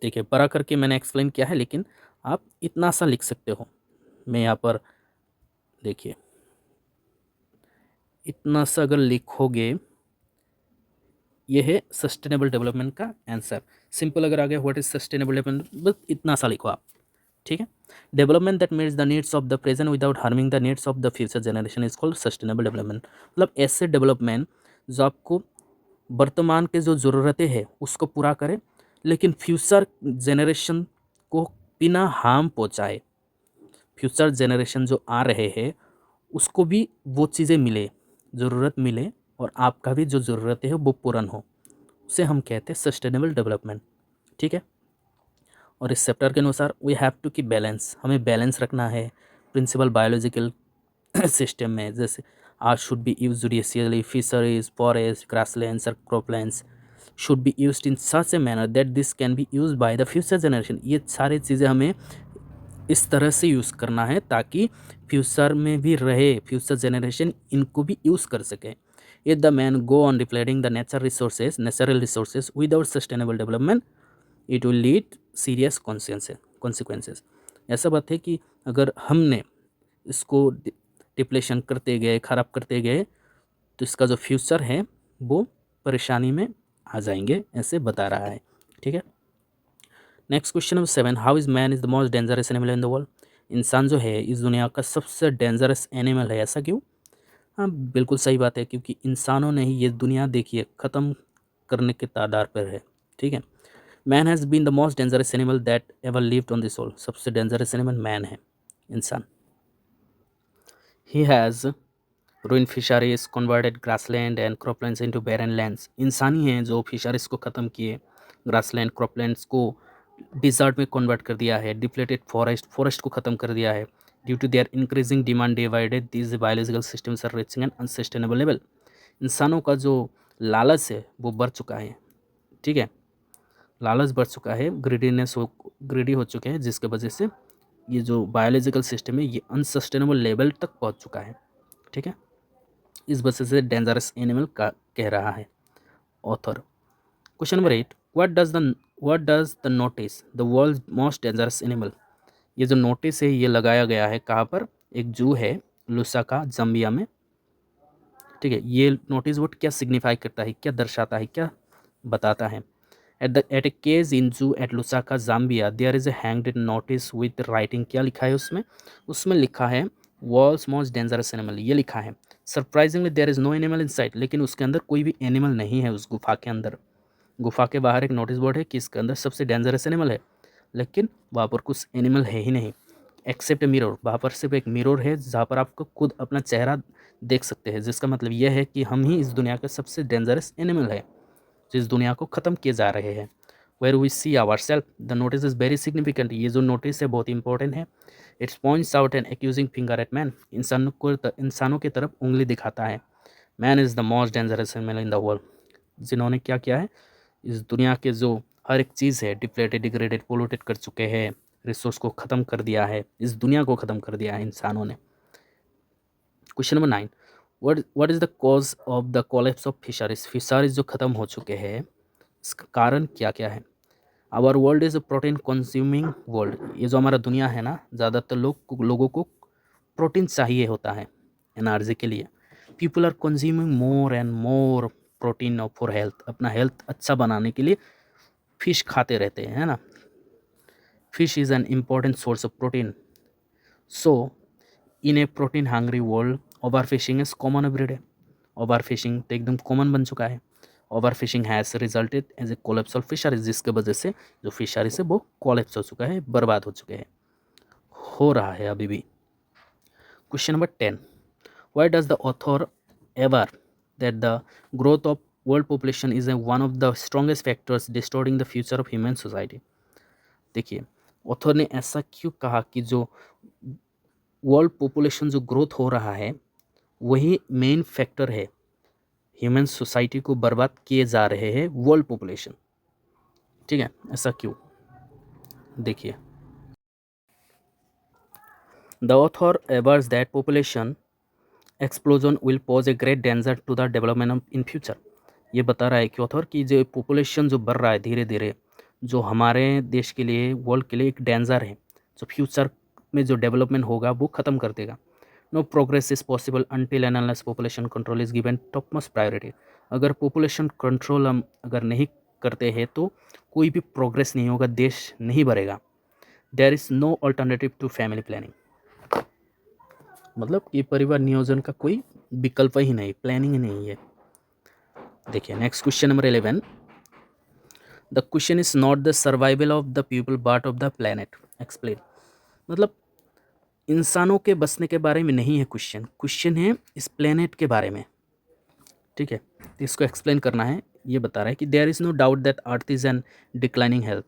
देखिए बड़ा करके मैंने एक्सप्लेन किया है, लेकिन आप इतना सा लिख सकते हो। मैं यहाँ पर देखिए इतना सा अगर लिखोगे, ये है सस्टेनेबल डेवलपमेंट का आंसर। सिंपल अगर आ गया व्हाट इज सस्टेनेबल डेवलपमेंट, बस इतना सा लिखो आप, ठीक है। Development that meets the needs of the present without harming the needs of the future generation is called sustainable development. मतलब ऐसे डेवलपमेंट जो आपको वर्तमान के जो ज़रूरतें हैं उसको पूरा करे, लेकिन फ्यूचर जनरेशन को बिना हार्म पहुँचाए। फ्यूचर जनरेशन जो आ रहे हैं उसको भी वो चीज़ें मिले, ज़रूरत मिले, और आपका भी जो ज़रूरत है वो पूर्ण हो, उसे हम कहते हैं सस्टेनेबल डेवलपमेंट, ठीक है। और इस चैप्टर के अनुसार we have to keep balance, हमें बैलेंस रखना है प्रिंसिपल बायोलॉजिकल सिस्टम में। जैसे art should be use judicially, fisheries, forest, grasslands और croplands should be used in such a manner that this can be use by the future generation. ये सारी चीज़ें हमें इस तरह से यूज़ करना है ताकि फ्यूचर में भी रहे, फ्यूचर जनरेशन इनको भी यूज़ कर सके। If the man go on depleting the natural resources without sustainable development it will lead serious consequences. ऐसा बात है कि अगर हमने इसको डिप्लेशन करते गए, ख़राब करते गए, तो इसका जो फ्यूचर है वो परेशानी में आ जाएंगे, ऐसे बता रहा है, ठीक है। Next question number 7 how is man is the most dangerous animal in the world. इंसान जो है इस दुनिया का सबसे डेंजरस एनिमल है, ऐसा क्यों। हाँ, बिल्कुल सही बात है, क्योंकि इंसानों ने ही ये दुनिया देखिए ख़त्म करने के तादार पर है। ठीक है। Man has been the most dangerous animal that ever lived on this world. सबसे डेंजरस एनिमल मैन है, इंसान। He has ruined fisheries, converted grassland and croplands into barren lands। इंसान ही हैं जो फिशरीज को ख़त्म किए, ग्रासलैंड क्रॉपलैंड्स को डिजर्ट में कन्वर्ट कर दिया है, डिप्लेटेड फॉरेस्ट को ख़त्म कर दिया है। Due to their increasing demand day by day these biological systems are reaching an unsustainable level. इंसानों का जो लालच है वो बढ़ चुका है। ठीक है, लालच बढ़ चुका है, ग्रीडी हो चुके हैं, जिसके वजह से ये जो बायोलॉजिकल सिस्टम है ये अनसस्टेनेबल लेवल तक पहुंच चुका है। ठीक है, इस वजह से डेंजरस एनिमल का कह रहा है author. Question number 8, what does the notice the world most dangerous animal. ये जो नोटिस है ये लगाया गया है कहाँ पर, एक जू है लुसाका जाम्बिया में। ठीक है, ये नोटिस बोर्ड क्या सिग्निफाई करता है, क्या दर्शाता है, क्या बताता है। Eight A cage in zoo at Lusaka Zambia there is a hanged notice with writing. क्या लिखा है उसमें, उसमें लिखा है वर्ल्ड्स मोस्ट डेंजरस एनिमल, ये लिखा है। Surprisingly there is no animal in sight, लेकिन उसके अंदर कोई भी एनिमल नहीं है उस गुफा के अंदर। गुफा के बाहर एक नोटिस बोर्ड है कि इसके अंदर सबसे डेंजरस एनिमल है, लेकिन वहाँ पर कुछ एनिमल है ही नहीं एक्सेप्ट मिरर। वहाँ पर सिर्फ एक मिरर है जहाँ पर आपको खुद अपना चेहरा देख सकते हैं, जिसका मतलब यह है कि हम ही इस दुनिया का सबसे डेंजरस एनिमल है जिस दुनिया को ख़त्म किए जा रहे हैं। Where we see ourself the notice is very significant. ये जो नोटिस है बहुत इंपॉर्टेंट है। Its points out an accusing finger at man. इंसानों की तरफ उंगली दिखाता है। Man is the most dangerous animal in the world. जिन्होंने क्या किया है, इस दुनिया के जो हर एक चीज़ है डिप्लेटेड, डिग्रेडेड, पोल्यूटेड कर चुके हैं, रिसोर्स को ख़त्म कर दिया है, इस दुनिया को ख़त्म कर दिया है इंसानों ने। Question number 9, what is the cause of the collapse of fisheries. Fisheries जो ख़त्म हो चुके हैं इसका कारण क्या क्या है। Our world is a protein consuming world. ये जो हमारा दुनिया है ना, ज़्यादातर लोगों को प्रोटीन चाहिए होता है एनर्जी के लिए। People are consuming more and more protein for health. अपना हेल्थ अच्छा बनाने के लिए फिश खाते रहते हैं, है ना। Fish is an important source of protein. So in a protein hungry world overfishing is common everyday. Overfishing तो एकदम कॉमन बन चुका है। Overfishing has resulted as a collapse of fisheries, जिसके वजह से जो फिशरीज है वो कोलेप्स हो चुका है, बर्बाद हो चुके हैं, हो रहा है अभी भी। Question number 10, why does the author ever that the growth of world population is one of the strongest factors distorting the future of human society। देखिए, ऑथर ने ऐसा क्यों कहा कि जो वर्ल्ड पॉपुलेशन जो ग्रोथ हो रहा है वही मेन फैक्टर है, ह्यूमन सोसाइटी को बर्बाद किए जा रहे हैं वर्ल्ड पॉपुलेशन। ठीक है, ऐसा क्यों, देखिए। The author avers that population explosion will pose a great danger to the development of in future. ये बता रहा है कि ऑथर की जो पॉपुलेशन जो बढ़ रहा है धीरे धीरे, जो हमारे देश के लिए, वर्ल्ड के लिए एक डेंजर है, जो फ्यूचर में जो डेवलपमेंट होगा वो ख़त्म कर देगा। No progress is possible until and unless population control is given topmost priority. अगर पॉपुलेशन कंट्रोल हम अगर नहीं करते हैं तो कोई भी प्रोग्रेस नहीं होगा, देश नहीं बढ़ेगा। There is no alternative to family planning. मतलब कि परिवार नियोजन का कोई विकल्प ही नहीं, प्लानिंग ही नहीं है। देखिए next question number 11, the question is not the survival of the people but of the planet, explain. मतलब इंसानों के बसने के बारे में नहीं है क्वेश्चन, क्वेश्चन है इस प्लेनेट के बारे में। ठीक है, तो इसको एक्सप्लेन करना है। ये बता रहा है कि there is no doubt that earth is an declining health.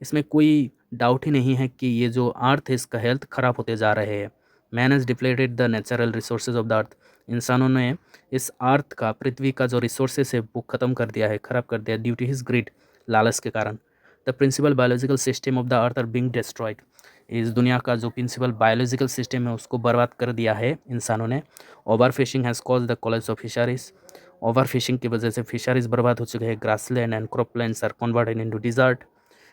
इसमें कोई डाउट ही नहीं है कि ये जो अर्थ है इसका हेल्थ ख़राब होते जा रहे हैं। Man has depleted the natural resources of the अर्थ। इंसानों ने इस अर्थ का, पृथ्वी का जो रिसोर्सेज है वो ख़त्म कर दिया है, ख़राब कर दिया, ड्यू टू हिज ग्रीड, लालच के कारण। The principal biological system of the earth are being destroyed. इस दुनिया का जो प्रिंसिपल बायोलॉजिकल सिस्टम है उसको बर्बाद कर दिया है इंसानों ने। Overfishing has cause the collapse of fisheries. Overfishing की वजह से फिशरीज बर्बाद हो चुके हैं। Grassland and croplands are converted into desert.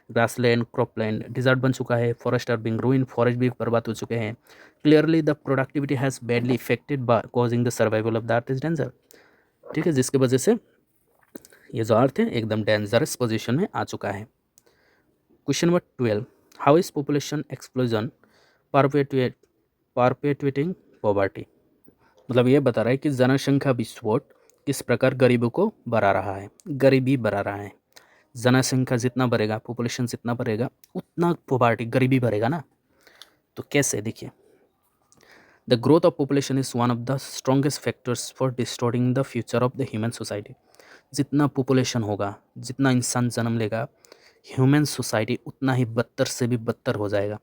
Grassland cropland desert बन चुका है। Forest are being ruin, forest भी बर्बाद हो चुके हैं। Clearly the productivity has badly affected by causing the survival of the earth is danger. ठीक है, जिसकी वजह से ये जो अर्थ है एकदम डेंजरस पोजीशन में आ चुका है। Question number 12, how is population explosion perpetuating poverty. मतलब ये बता रहा है कि जनसंख्या विस्फोट किस प्रकार गरीबों को बढ़ा रहा है, गरीबी बढ़ा रहा है। जनसंख्या जितना बढ़ेगा, पॉपुलेशन जितना बढ़ेगा, उतना पॉवर्टी गरीबी बढ़ेगा ना। तो कैसे, देखिए, the growth of population is one of the strongest factors for distorting the future of the human society. जितना पॉपुलेशन होगा, जितना इंसान जन्म लेगा, ह्यूमन सोसाइटी उतना ही बदतर से भी बदतर हो जाएगा।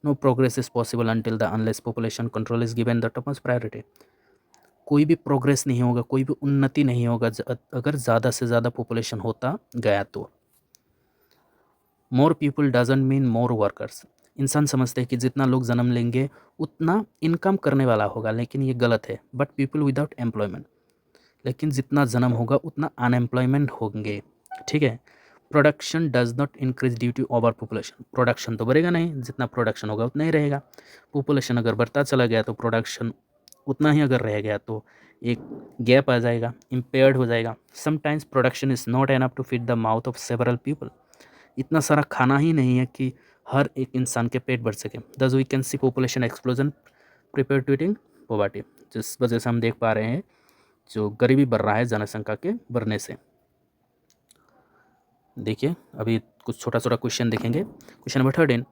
No progress is possible until the unless population control is given the topmost priority. कोई भी प्रोग्रेस नहीं होगा, कोई भी उन्नति नहीं होगा अगर ज़्यादा से ज़्यादा पॉपुलेशन होता गया तो। More people doesn't mean more workers. इंसान समझते हैं कि जितना लोग जन्म लेंगे उतना इनकम करने वाला होगा, लेकिन ये गलत है। बट पीपल विदाउट एम्प्लॉयमेंट, लेकिन जितना जन्म होगा उतना अनएम्प्लॉयमेंट होंगे। ठीक है। Production does not increase due to overpopulation. Production तो बढ़ेगा नहीं, जितना प्रोडक्शन होगा उतना ही रहेगा। पॉपुलेशन अगर बढ़ता चला गया तो प्रोडक्शन उतना ही अगर रह गया तो एक गैप आ जाएगा, इम्पेयर्ड हो जाएगा। Sometimes production is not enough to feed the mouth of several people. इतना सारा खाना ही नहीं है कि हर एक इंसान के पेट भर सके। Thus we can see population explosion prepare to eating poverty. जिस वजह से हम देख पा रहे हैं जो गरीबी बढ़ रहा है जनसंख्या के बढ़ने से। देखिए अभी कुछ छोटा छोटा क्वेश्चन देखेंगे। Question number 13,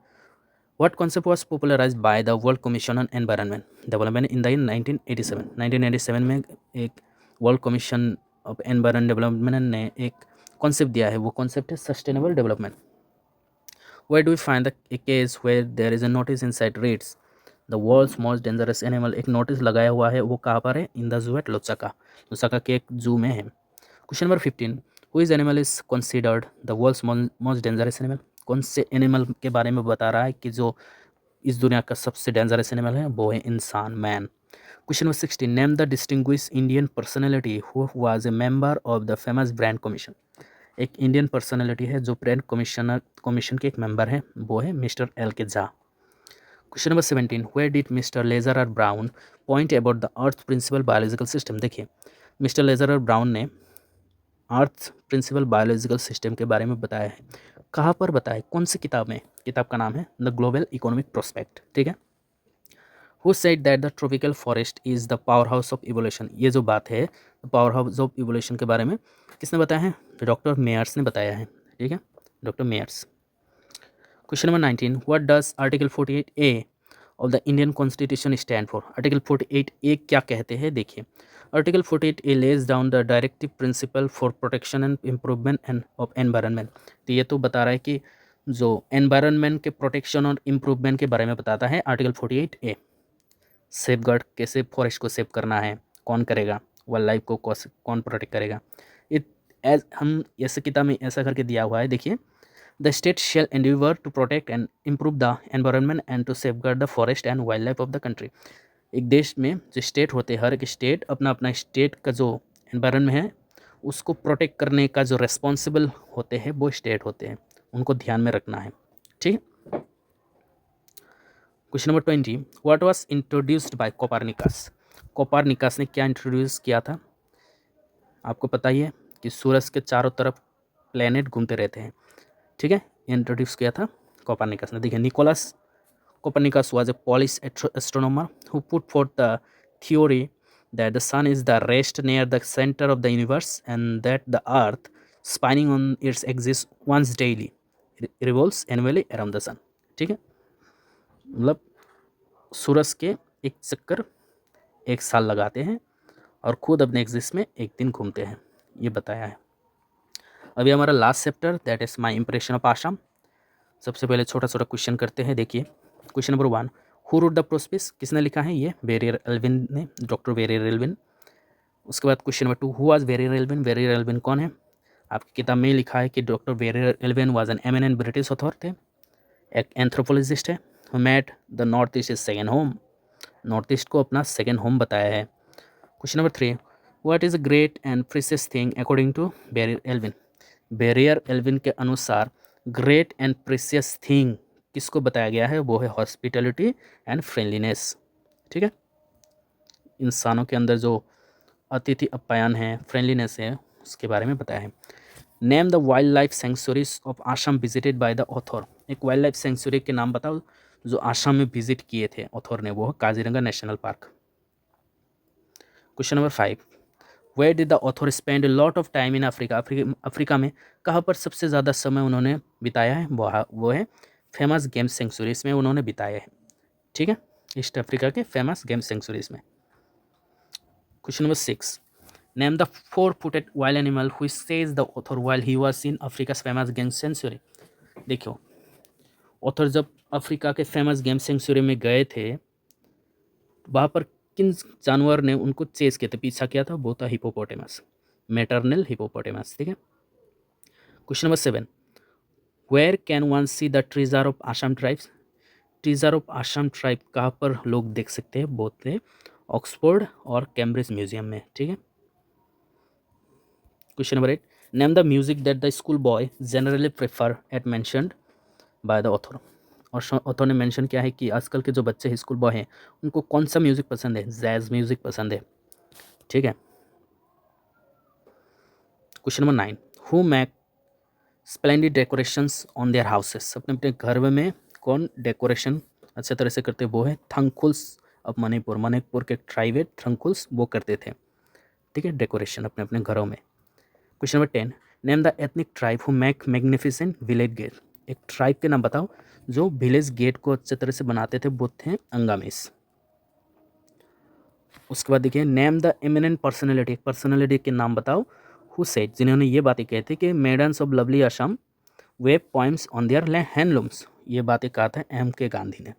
what concept was popularized by the world commission on environment development in the year 1987। 1987 में एक world commission of environment development ने एक कॉन्सेप्ट दिया है, वो कॉन्सेप्ट है sustainable development. Where do we find the a cage where there is a notice inside reads the world's most dangerous animal. एक notice लगाया हुआ है, वो कहाँ पर है? In the zoo eight लोसाका। लोसाका के एक जू में है। Question number 15, which animal is considered the world's most dangerous animal. कौन से एनिमल के बारे में बता रहा है कि जो इस दुनिया का सबसे डेंजरस एनिमल है? वो है इंसान, man. Question number 16, name the distinguish Indian personality who was a member of the famous brand commission. एक इंडियन पर्सनैलिटी है जो ब्रांड कमीशन के एक मेंबर है, वो है Mister L K Jha. Question number 17, where did Mister Lester R Brown point about the earth principal biological system. देखिए Mister Lester R Brown ने अर्थ प्रिंसिपल बायोलॉजिकल सिस्टम के बारे में बताया है। कहाँ पर बताया है? कौन सी किताब में? किताब का नाम है द ग्लोबल इकोनॉमिक प्रोस्पेक्ट। ठीक है। Who said that the tropical forest is the power house of evolution. ये जो बात है पावर हाउस ऑफ इवोल्यूशन के बारे में किसने बताया है? डॉक्टर मेयर्स ने बताया है। ठीक है, doctor Myers. Question number 19, what does article 48A of the Indian constitution stand for. Article 48A क्या कहते हैं? देखिए article 48A lays down the directive principle for protection and improvement and of environment. तो ये तो बता रहा है कि जो एनवायरनमेंट के प्रोटेक्शन और इम्प्रूवमेंट के बारे में बताता है आर्टिकल 48A। सेफगार्ड, कैसे फॉरेस्ट को सेव करना है, कौन करेगा, वाइल्ड लाइफ को कौन प्रोटेक्ट करेगा। इट एज हम ऐसे किताब में ऐसा करके दिया हुआ है। देखिए the state shall endeavour to protect and improve the environment and to safeguard the forest and wildlife of the country. एक देश में जो स्टेट होते हैं, हर एक स्टेट अपना अपना स्टेट का जो एनवायरनमेंट है उसको प्रोटेक्ट करने का जो रेस्पॉन्सिबल होते हैं वो स्टेट होते हैं, उनको ध्यान में रखना है। ठीक है। Question number 20, what was introduced by Copernicus. Copernicus ने क्या इंट्रोड्यूस किया था? आपको पता ही है कि सूरज के चारों तरफ प्लेनेट घूमते रहते हैं। ठीक है, इंट्रोड्यूस किया था कोपरनिकस ने। देखिए Nicholas Copernicus was a Polish astronomer who put forth the theory that the sun is the rest near the center of the universe and that the earth, spinning on its axis once daily, revolves annually around the sun. ठीक है, मतलब सूरज के एक चक्कर एक साल लगाते हैं और खुद अपने एक्सिस में एक दिन घूमते हैं, ये बताया है। अभी हमारा last chapter that is my impression of Assam. सबसे पहले छोटा छोटा क्वेश्चन करते हैं। देखिए question number 1, who wrote the prospice. किसने लिखा है? ये वेरियर एल्विन ने, डॉक्टर वेरियर एल्विन। उसके बाद question number 2, who was Verrier Elwin. Verrier Elwin कौन है? आपकी किताब में लिखा है कि doctor Verrier Elwin was an eminent British author थे, एक एंथ्रोपोलॉजिस्ट है, who made the north east is second home. North east को अपना सेकेंड होम बताया है। Question number 3, what is a great and precious thing according to Verrier Elwin. Verrier Elwin के अनुसार great and precious thing किसको बताया गया है? वो है हॉस्पिटलिटी एंड फ्रेंडलीनेस। ठीक है, इंसानों के अंदर जो अतिथि अप्यायन है, फ्रेंडलीनेस है, उसके बारे में बताया है। Name the wild life sanctuaries of Assam visited by the author. एक वाइल्ड लाइफ सेंचुरी के नाम बताओ जो आसाम में विजिट किए थे ऑथर ने। वो है Kaziranga national park. Question number 5, where did the author spend lot of time in Africa, Africa में कहाँ पर सबसे ज़्यादा समय उन्होंने बिताया है, वो है फेमस गेम सेंचुरीज में उन्होंने बिताया है। ठीक है, ईस्ट अफ्रीका के फेमस गेम सेंचुरीज में। Question number 6, name the 4-footed wild animal which says the author while he was in Africa's famous game sanctuary. देखो, ऑथर जब अफ्रीका के फेमस गेम सेंचुरी में गए थे, वहाँ पर किन जानवर ने उनको चेस किया था, पीछा किया था, वो था हिपोपोटेमस, मैटरनल हिपोपोटेमस। ठीक है। Question number 7, where can one see the treasure of Assam tribes. Treasure of Assam tribe कहाँ पर लोग देख सकते हैं, बोथ थे ऑक्सफोर्ड और कैम्ब्रिज म्यूजियम में। ठीक है। Question number 8, name the music that the school boy generally prefer at mentioned by the author. और ऑथर ने मेंशन किया है कि आजकल के जो बच्चे हैं, स्कूल बॉय हैं, उनको कौन सा म्यूज़िक पसंद है, जैज़ म्यूज़िक पसंद है। ठीक है। Question number 9, who make splendid decorations on their houses. अपने अपने घर में कौन डेकोरेशन अच्छे तरह से करते, वो है थंगखुल्स ऑफ मणिपुर। मणिपुर के ट्राइब है थंगखुल्स, वो करते थे। ठीक है, डेकोरेशन अपने अपने घरों में। Question number 10, name the ethnic tribe who make magnificent village gate. एक ट्राइब के नाम बताओ जो विलेज गेट को अच्छे तरह से बनाते थे, वो थे अंगामीज। उसके बाद देखिए, name the eminent personality. Personality के नाम बताओ हु सेड, जिन्होंने ये बातें कही थी कि maidens of lovely Assam weave poems on their handlooms. ये बातें कहा था M.K. गांधी ने।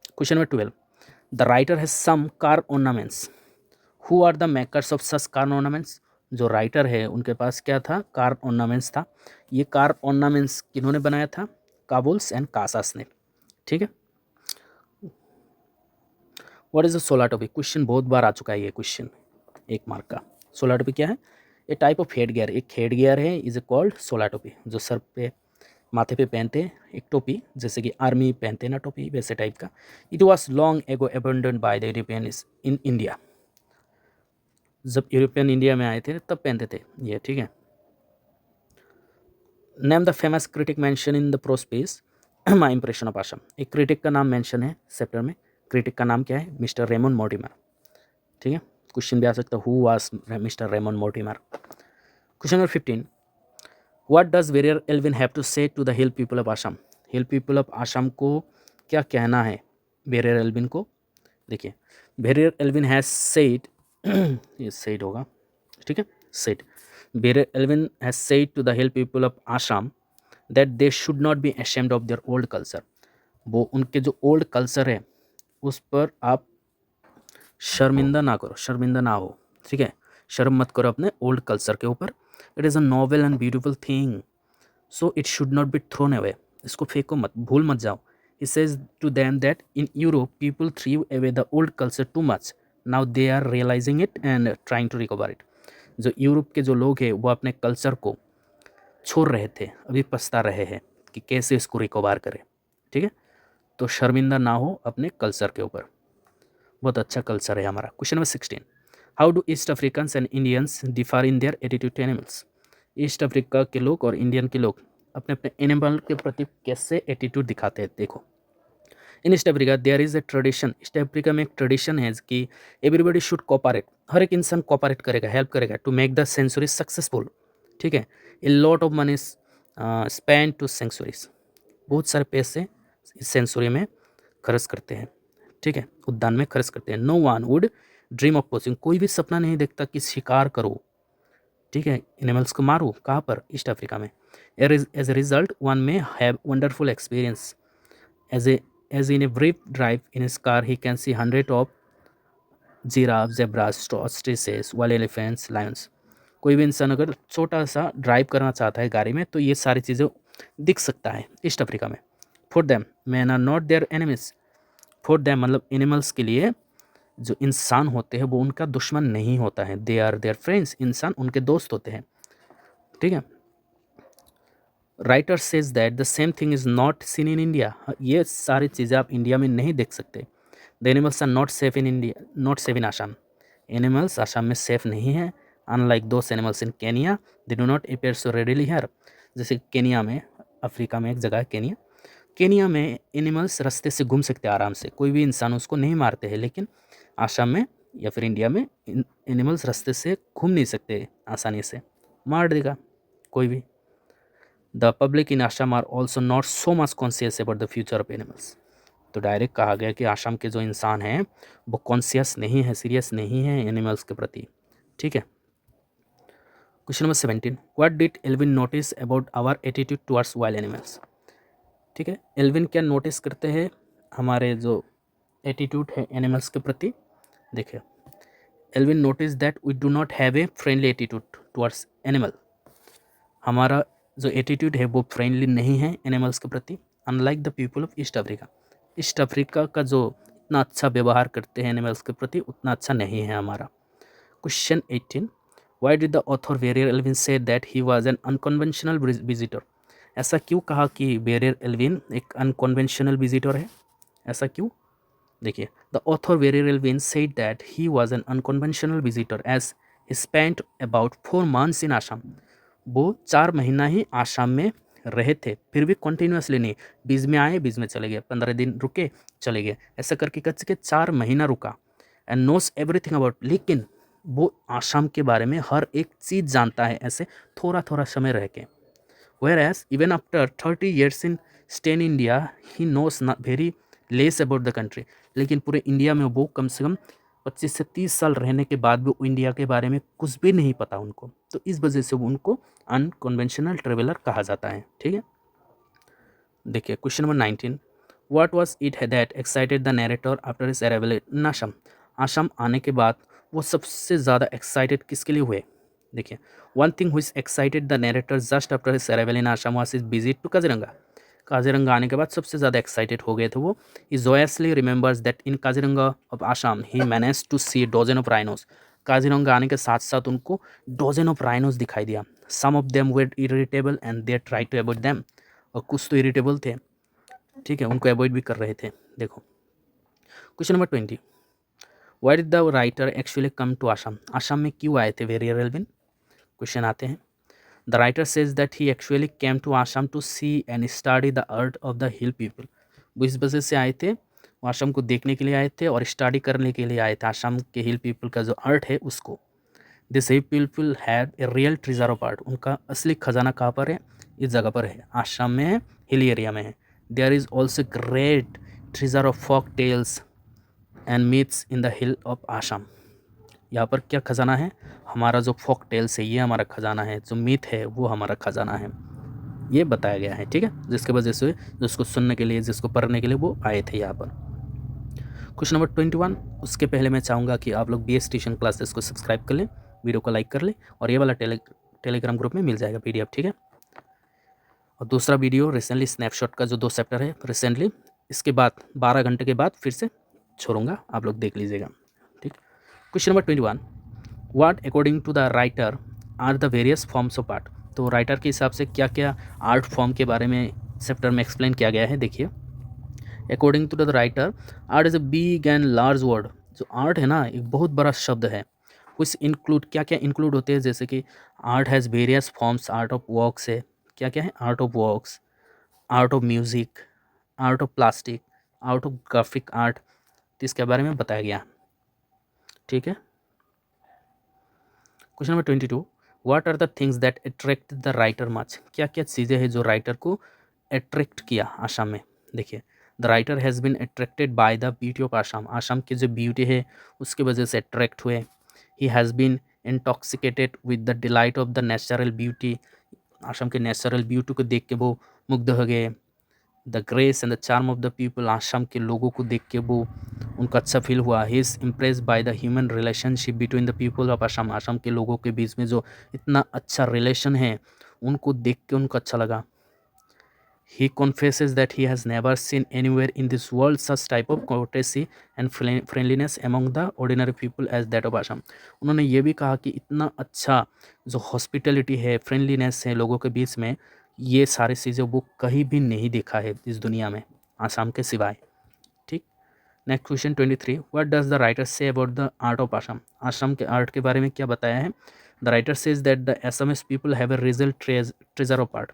Question number 12, the writer has some car ornaments. Who are the makers of such car ornaments. जो राइटर है उनके पास क्या था, कार ऑर्नामेंट्स था। ये कार ऑर्नामेंट्स किन्होंने बनाया था, काबुल्स एंड कासास ने। ठीक है। व्हाट इज द सोलर टोपी। क्वेश्चन बहुत बार आ चुका है ये क्वेश्चन, 1 मार्क का। सोलर टोपी क्या है, ए टाइप ऑफ हेड गियर, एक हेड गियर है, इज ए कॉल्ड सोलर टोपी, जो सर पे माथे पे पहनते हैं, एक टोपी, जैसे कि आर्मी पहनते हैं ना टोपी, वैसे टाइप का। It was long ago abandon by the European in India. जब यूरोपियन इंडिया में आए थे तब पहनते थे ये। ठीक है। Name the famous critic mention in the prospects my impression of Assam. एक क्रिटिक का नाम मेंशन है चैप्टर में। क्रिटिक का नाम क्या है, मिस्टर रेमन मोर्टिमर। ठीक है, क्वेश्चन भी आ सकता है, who was mister Raymond Mortimer. Question number 15, what does Verrier Elwin have to say to the hill people of Assam. Hill people of Assam को क्या कहना है वेरियर एल्विन को। देखिए, वेरियर एल्विन हैज सेड, ये सेड होगा। ठीक है, said, Verrier Elwin has said to the hill people of Assam that they should not be ashamed of their old culture. वो उनके जो ओल्ड कल्चर है उस पर आप शर्मिंदा ना करो, शर्मिंदा ना हो। ठीक है, शर्म मत करो अपने ओल्ड कल्चर के ऊपर। It is a novel and beautiful thing, so it should not be thrown away. इसको फेंको मत, भूल मत जाओ। He says to them that in Europe people threw away the old culture too much. Now they are realizing it and trying to recover it. जो Europe के जो लोग हैं वो अपने कल्चर को छोड़ रहे थे, अभी पछता रहे हैं कि कैसे इसको रिकवर करें। ठीक है, तो शर्मिंदा ना हो अपने कल्चर के ऊपर, बहुत अच्छा कल्चर है हमारा। Question number 16, how do East Africans and Indians differ in their attitude to animals. East Africa के लोग और इंडियन के लोग अपने अपने एनिमल के प्रति कैसे एटीट्यूड दिखाते हैं। देखो, in east Africa there is a tradition. East Africa में एक ट्रेडिशन है कि एवरीबडी शुड कोऑपरेट, हर एक इंसान कोऑपरेट करेगा, हेल्प करेगा to make the century successful. ठीक है, a lot of money spend to centuries. बहुत सारे पैसे इस सेंचुरी में खर्च करते हैं। ठीक है, उद्यान में खर्च करते हैं। No one would dream of poaching. कोई भी सपना नहीं देखता कि शिकार करो। ठीक है, एनिमल्स को मारो। कहाँ पर, ईस्ट अफ्रीका में। एज ए रिजल्ट वन में have wonderful experience as in a brief drive in his car he can see hundred of giraffes, zebras, ostriches, wild elephants, lions. कोई भी इंसान अगर छोटा सा ड्राइव करना चाहता है गाड़ी में तो ये सारी चीज़ें दिख सकता है ईस्ट अफ्रीका में। For them man are not their enemies. For them मतलब एनिमल्स के लिए जो इंसान होते हैं वो उनका दुश्मन नहीं होता है, दे आर देयर फ्रेंड्स। इंसान उनके दोस्त होते हैं। ठीक है, writer says that the same thing is not seen in India. ये सारी चीज़ें आप इंडिया में नहीं देख सकते। The animals are not safe in India, not safe in Assam. Animals Assam में सेफ नहीं है। Unlike those animals in Kenya they do not appear so readily here. जैसे केनिया में, अफ्रीका में एक जगह है केनिया, केनिया में एनिमल्स रास्ते से घूम सकते हैं आराम से, कोई भी इंसान उसको नहीं मारते हैं। लेकिन आसाम में या फिर इंडिया में एनिमल्स रास्ते से घूम नहीं सकते आसानी से, मार देगा कोई भी। The public in Assam are also not so much conscious about the future of animals. तो डायरेक्ट कहा गया कि आसाम के जो इंसान हैं वो कॉन्शियस नहीं है, सीरियस नहीं है एनिमल्स के प्रति। ठीक है। Question number 17, what did Elwin notice about our attitude towards wild animals. ठीक है, एल्विन क्या नोटिस करते हैं हमारे जो एटीट्यूड है एनिमल्स के प्रति। देखिए, Elwin notice that we do not have a friendly attitude towards animal. हमारा जो एटीट्यूड है वो फ्रेंडली नहीं है एनिमल्स के प्रति, unlike the people of east Africa. East Africa का जो इतना अच्छा व्यवहार करते हैं एनिमल्स के प्रति, उतना अच्छा नहीं है हमारा। Question 18, why did the author Verrier Elwin say that he was an unconventional visitor. ऐसा क्यों कहा कि वेरियर एल्विन एक अनकन्वेंशनल विजिटर है, ऐसा क्यों? देखिए, the author Verrier Elwin said that he was an unconventional visitor as he spent about 4 months in Assam. वो 4 महीना ही आसाम में रहे थे, फिर भी कंटिन्यूसली नहीं, बीच में आए बीच में चले गए, 15 दिन रुके चले गए, ऐसा करके कच्चे के 4 महीना रुका। एंड नोस एवरीथिंग अबाउट, लेकिन वो आसाम के बारे में हर एक चीज़ जानता है ऐसे थोड़ा थोड़ा समय रह के। Where as even after 30 years in stay in India he knows very less about the country. लेकिन पूरे इंडिया में वो कम से कम 25 से 30 साल रहने के बाद भी इंडिया के बारे में कुछ भी नहीं पता उनको, तो इस वजह से उनको अनकन्वेंशनल ट्रेवलर कहा जाता है। ठीक है। देखिए, question number 19, what was it that excited the narrator after his arrival in Assam. Assam आने के बाद वो सबसे ज़्यादा एक्साइटेड किसके लिए हुए? देखिए, one thing which excited the narrator just after his arrival in Assam was his visit to Kaziranga. Kaziranga आने के बाद सबसे ज़्यादा एक्साइटेड हो गए थे वो। He joyously remembers that in Kaziranga of Assam he manage to see dozen of rhinos. Kaziranga आने के साथ साथ उनको डोजन ऑफ राइनोस दिखाई दिया। Some of them were irritable and they try to avoid them. और कुछ तो इरिटेबल थे, ठीक है, उनको अवॉइड भी कर रहे थे। देखो, question number 20, why did the writer actually come to Assam. Assam में क्यों आए थे वेरियर एल्विन? क्वेश्चन आते हैं। The writer says that he actually came to Assam to see and study the art of the hill people. वो इस वजह से आए थे, वो आसाम को देखने के लिए आए थे और स्टडी करने के लिए आए थे आसाम के हिल पीपल का जो आर्ट है उसको। This hill people have a real treasure of art. उनका असली खजाना कहाँ पर है? इस जगह पर है, आसाम में है, हिल एरिया में है। There is also great treasure of folk tales and myths in the hill of Assam. यहाँ पर क्या खजाना है? हमारा जो फोक टेल्स है ये हमारा खजाना है, जो मिथ है वो हमारा खजाना है, ये बताया गया है। ठीक है, जिसके वजह से जिसको सुनने के लिए, जिसको पढ़ने के लिए वो आए थे यहाँ पर। क्वेश्चन नंबर 21, उसके पहले मैं चाहूँगा कि आप लोग BS ट्यूशन क्लासेस को सब्सक्राइब कर लें, वीडियो को लाइक कर लें, और ये वाला टेलीग्राम ग्रुप में मिल जाएगा PDF। ठीक है। और दूसरा वीडियो रिसेंटली स्नैपशॉट का जो 2 चैप्टर है रिसेंटली, इसके बाद 12 घंटे के बाद फिर से छोड़ूंगा, आप लोग देख लीजिएगा। ठीक। Question number 21, what according to the writer are the various forms of art. तो राइटर के हिसाब से क्या क्या आर्ट फॉर्म के बारे में चैप्टर में एक्सप्लेन किया गया है। देखिए, according to the writer, art is a big and large word. जो आर्ट है ना, एक बहुत बड़ा शब्द है। कुछ इंक्लूड, क्या क्या इंक्लूड होते हैं, जैसे कि art has various forms, art of works है, क्या क्या है, art of works, art of music, art of plastic, art of graphic art, तो इसके बारे में बताया गया। ठीक है। Question number 22, what are the things that attract the writer much. क्या क्या चीज़ें हैं जो राइटर को अट्रैक्ट किया आसाम में। देखिए, the writer has been attracted by the beauty of Assam. Assam की जो ब्यूटी है उसकी वजह से अट्रैक्ट हुए। He has been intoxicated with the delight of the natural beauty. Assam के नेचुरल ब्यूटी को देख के वो मुग्ध हो गए। The grace and the charm of the people. Assam के लोगों को देख के वो उनको अच्छा फील हुआ। He is impressed by the human relationship between the people of Assam. Assam के लोगों के बीच में जो इतना अच्छा रिलेशन है उनको देख के उनको अच्छा लगा। He confesses that he has never seen anywhere in this world such type of courtesy and friendliness among the ordinary people as that of Assam। उन्होंने ये भी कहा कि इतना अच्छा जो हॉस्पिटलिटी है, फ्रेंडलीनेस है लोगों के बीच में, ये सारी चीज़ें वो कहीं भी नहीं देखा है इस दुनिया में आसाम के सिवाय। ठीक। Next question 23, what does the writer say about the art of Assam. Assam के आर्ट के बारे में क्या बताया है? The writer says that the Assamese people have a real treasure of art.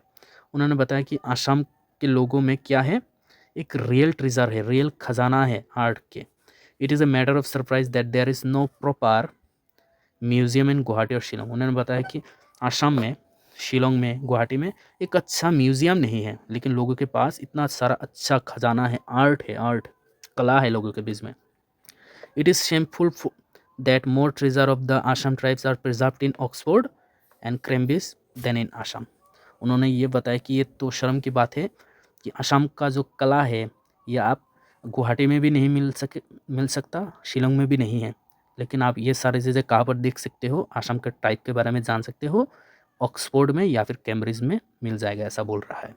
उन्होंने बताया कि आसाम के लोगों में क्या है, एक रियल ट्रेजर है, रियल खजाना है आर्ट के। It is a matter of surprise that there is no proper museum in Guwahati और शिलोंग। उन्होंने बताया कि आसाम में, शिलोंग में, गुवाहाटी में एक अच्छा म्यूजियम नहीं है, लेकिन लोगों के पास इतना सारा अच्छा खजाना है, आर्ट, कला है लोगों के बीच में। It is shameful that more treasure of the Assam tribes are preserved in Oxford and Cambridge than in Assam. उन्होंने ये बताया कि ये तो शर्म की बात है कि आसाम का जो कला है ये आप गुवाहाटी में भी नहीं मिल सकता, शिलोंग में भी नहीं है, लेकिन आप ये सारी चीज़ें कहाँ पर देख सकते हो, आसाम के टाइप के बारे में जान सकते हो, ऑक्सफोर्ड में या फिर कैम्ब्रिज में मिल जाएगा, ऐसा बोल रहा है।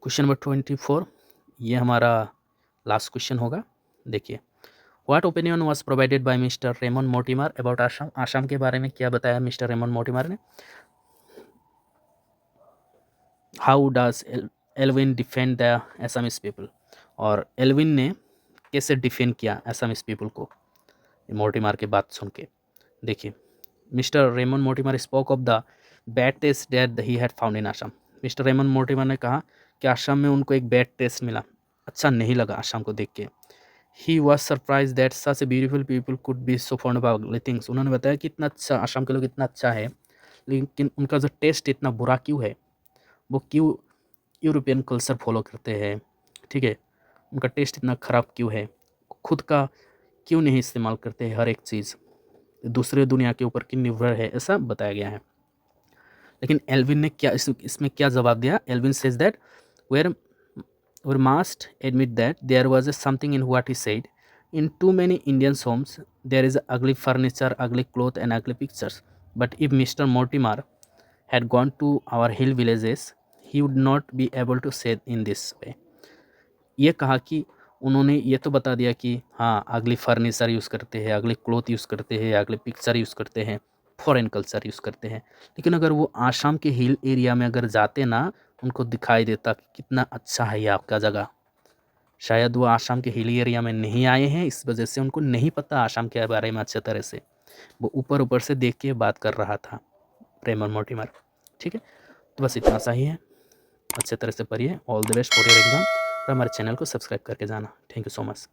क्वेश्चन नंबर 24, ये हमारा लास्ट क्वेश्चन होगा। देखिए, what opinion was provided by Mister Raymond Mortimer about Assam. Assam के बारे में क्या बताया मिस्टर रेमन मोर्टिमर ने। How does Elwin defend the Assamese people, और एल्विन ने कैसे डिफेंड किया एसामीज पीपल को मोर्टिमर की बात सुन के। देखिए, Mister Raymond Mortimer spoke of the bad taste that he had found in Assam. Mister Raymond Mortimer ने कहा कि आसाम में उनको एक बैड टेस्ट मिला, अच्छा नहीं लगा आसाम को देख के। He was surprise that such a beautiful people could be so fond of अगली थिंग्स। उन्होंने बताया कि इतना अच्छा आसाम के लोग इतना अच्छा है, लेकिन उनका जो टेस्ट इतना बुरा क्यों है, वो क्यों यूरोपियन कल्चर फॉलो करते हैं, ठीक है, उनका टेस्ट इतना ख़राब क्यों है, खुद का क्यों नहीं इस्तेमाल करते हैं, हर एक चीज़ दूसरे दुनिया के ऊपर क्यों निर्भर है, ऐसा बताया गया है। लेकिन एल्विन ने क्या इसमें क्या जवाब दिया। Elwin says that where we must admit that there was something in what he said. In too many Indian homes, there is ugly furniture, ugly clothes, and ugly pictures. But if Mr. Mortimer had gone to our hill villages, he would not be able to say in this way. ये कहा कि उन्होंने ये तो बता दिया कि हाँ, अगली फर्नीचर यूज़ करते हैं, अगले क्लोथ यूज़ करते हैं, अगले पिक्चर यूज़ करते हैं, फॉरेन कल्चर यूज़ करते हैं, लेकिन अगर वो आसाम के हिल एरिया में अगर जाते ना, उनको दिखाई देता कि कितना अच्छा है ये आपका जगह। शायद वो आसाम के हिल एरिया में नहीं आए हैं, इस वजह से उनको नहीं पता आसाम के बारे में अच्छे तरह से, वो ऊपर ऊपर से देख के बात कर रहा था रेमन मोर्टिमर। ठीक है, तो बस इतना सा ही है, अच्छे तरह से पढ़िए। All the best for your exam, और हमारे चैनल को सब्सक्राइब करके जाना। Thank you so much.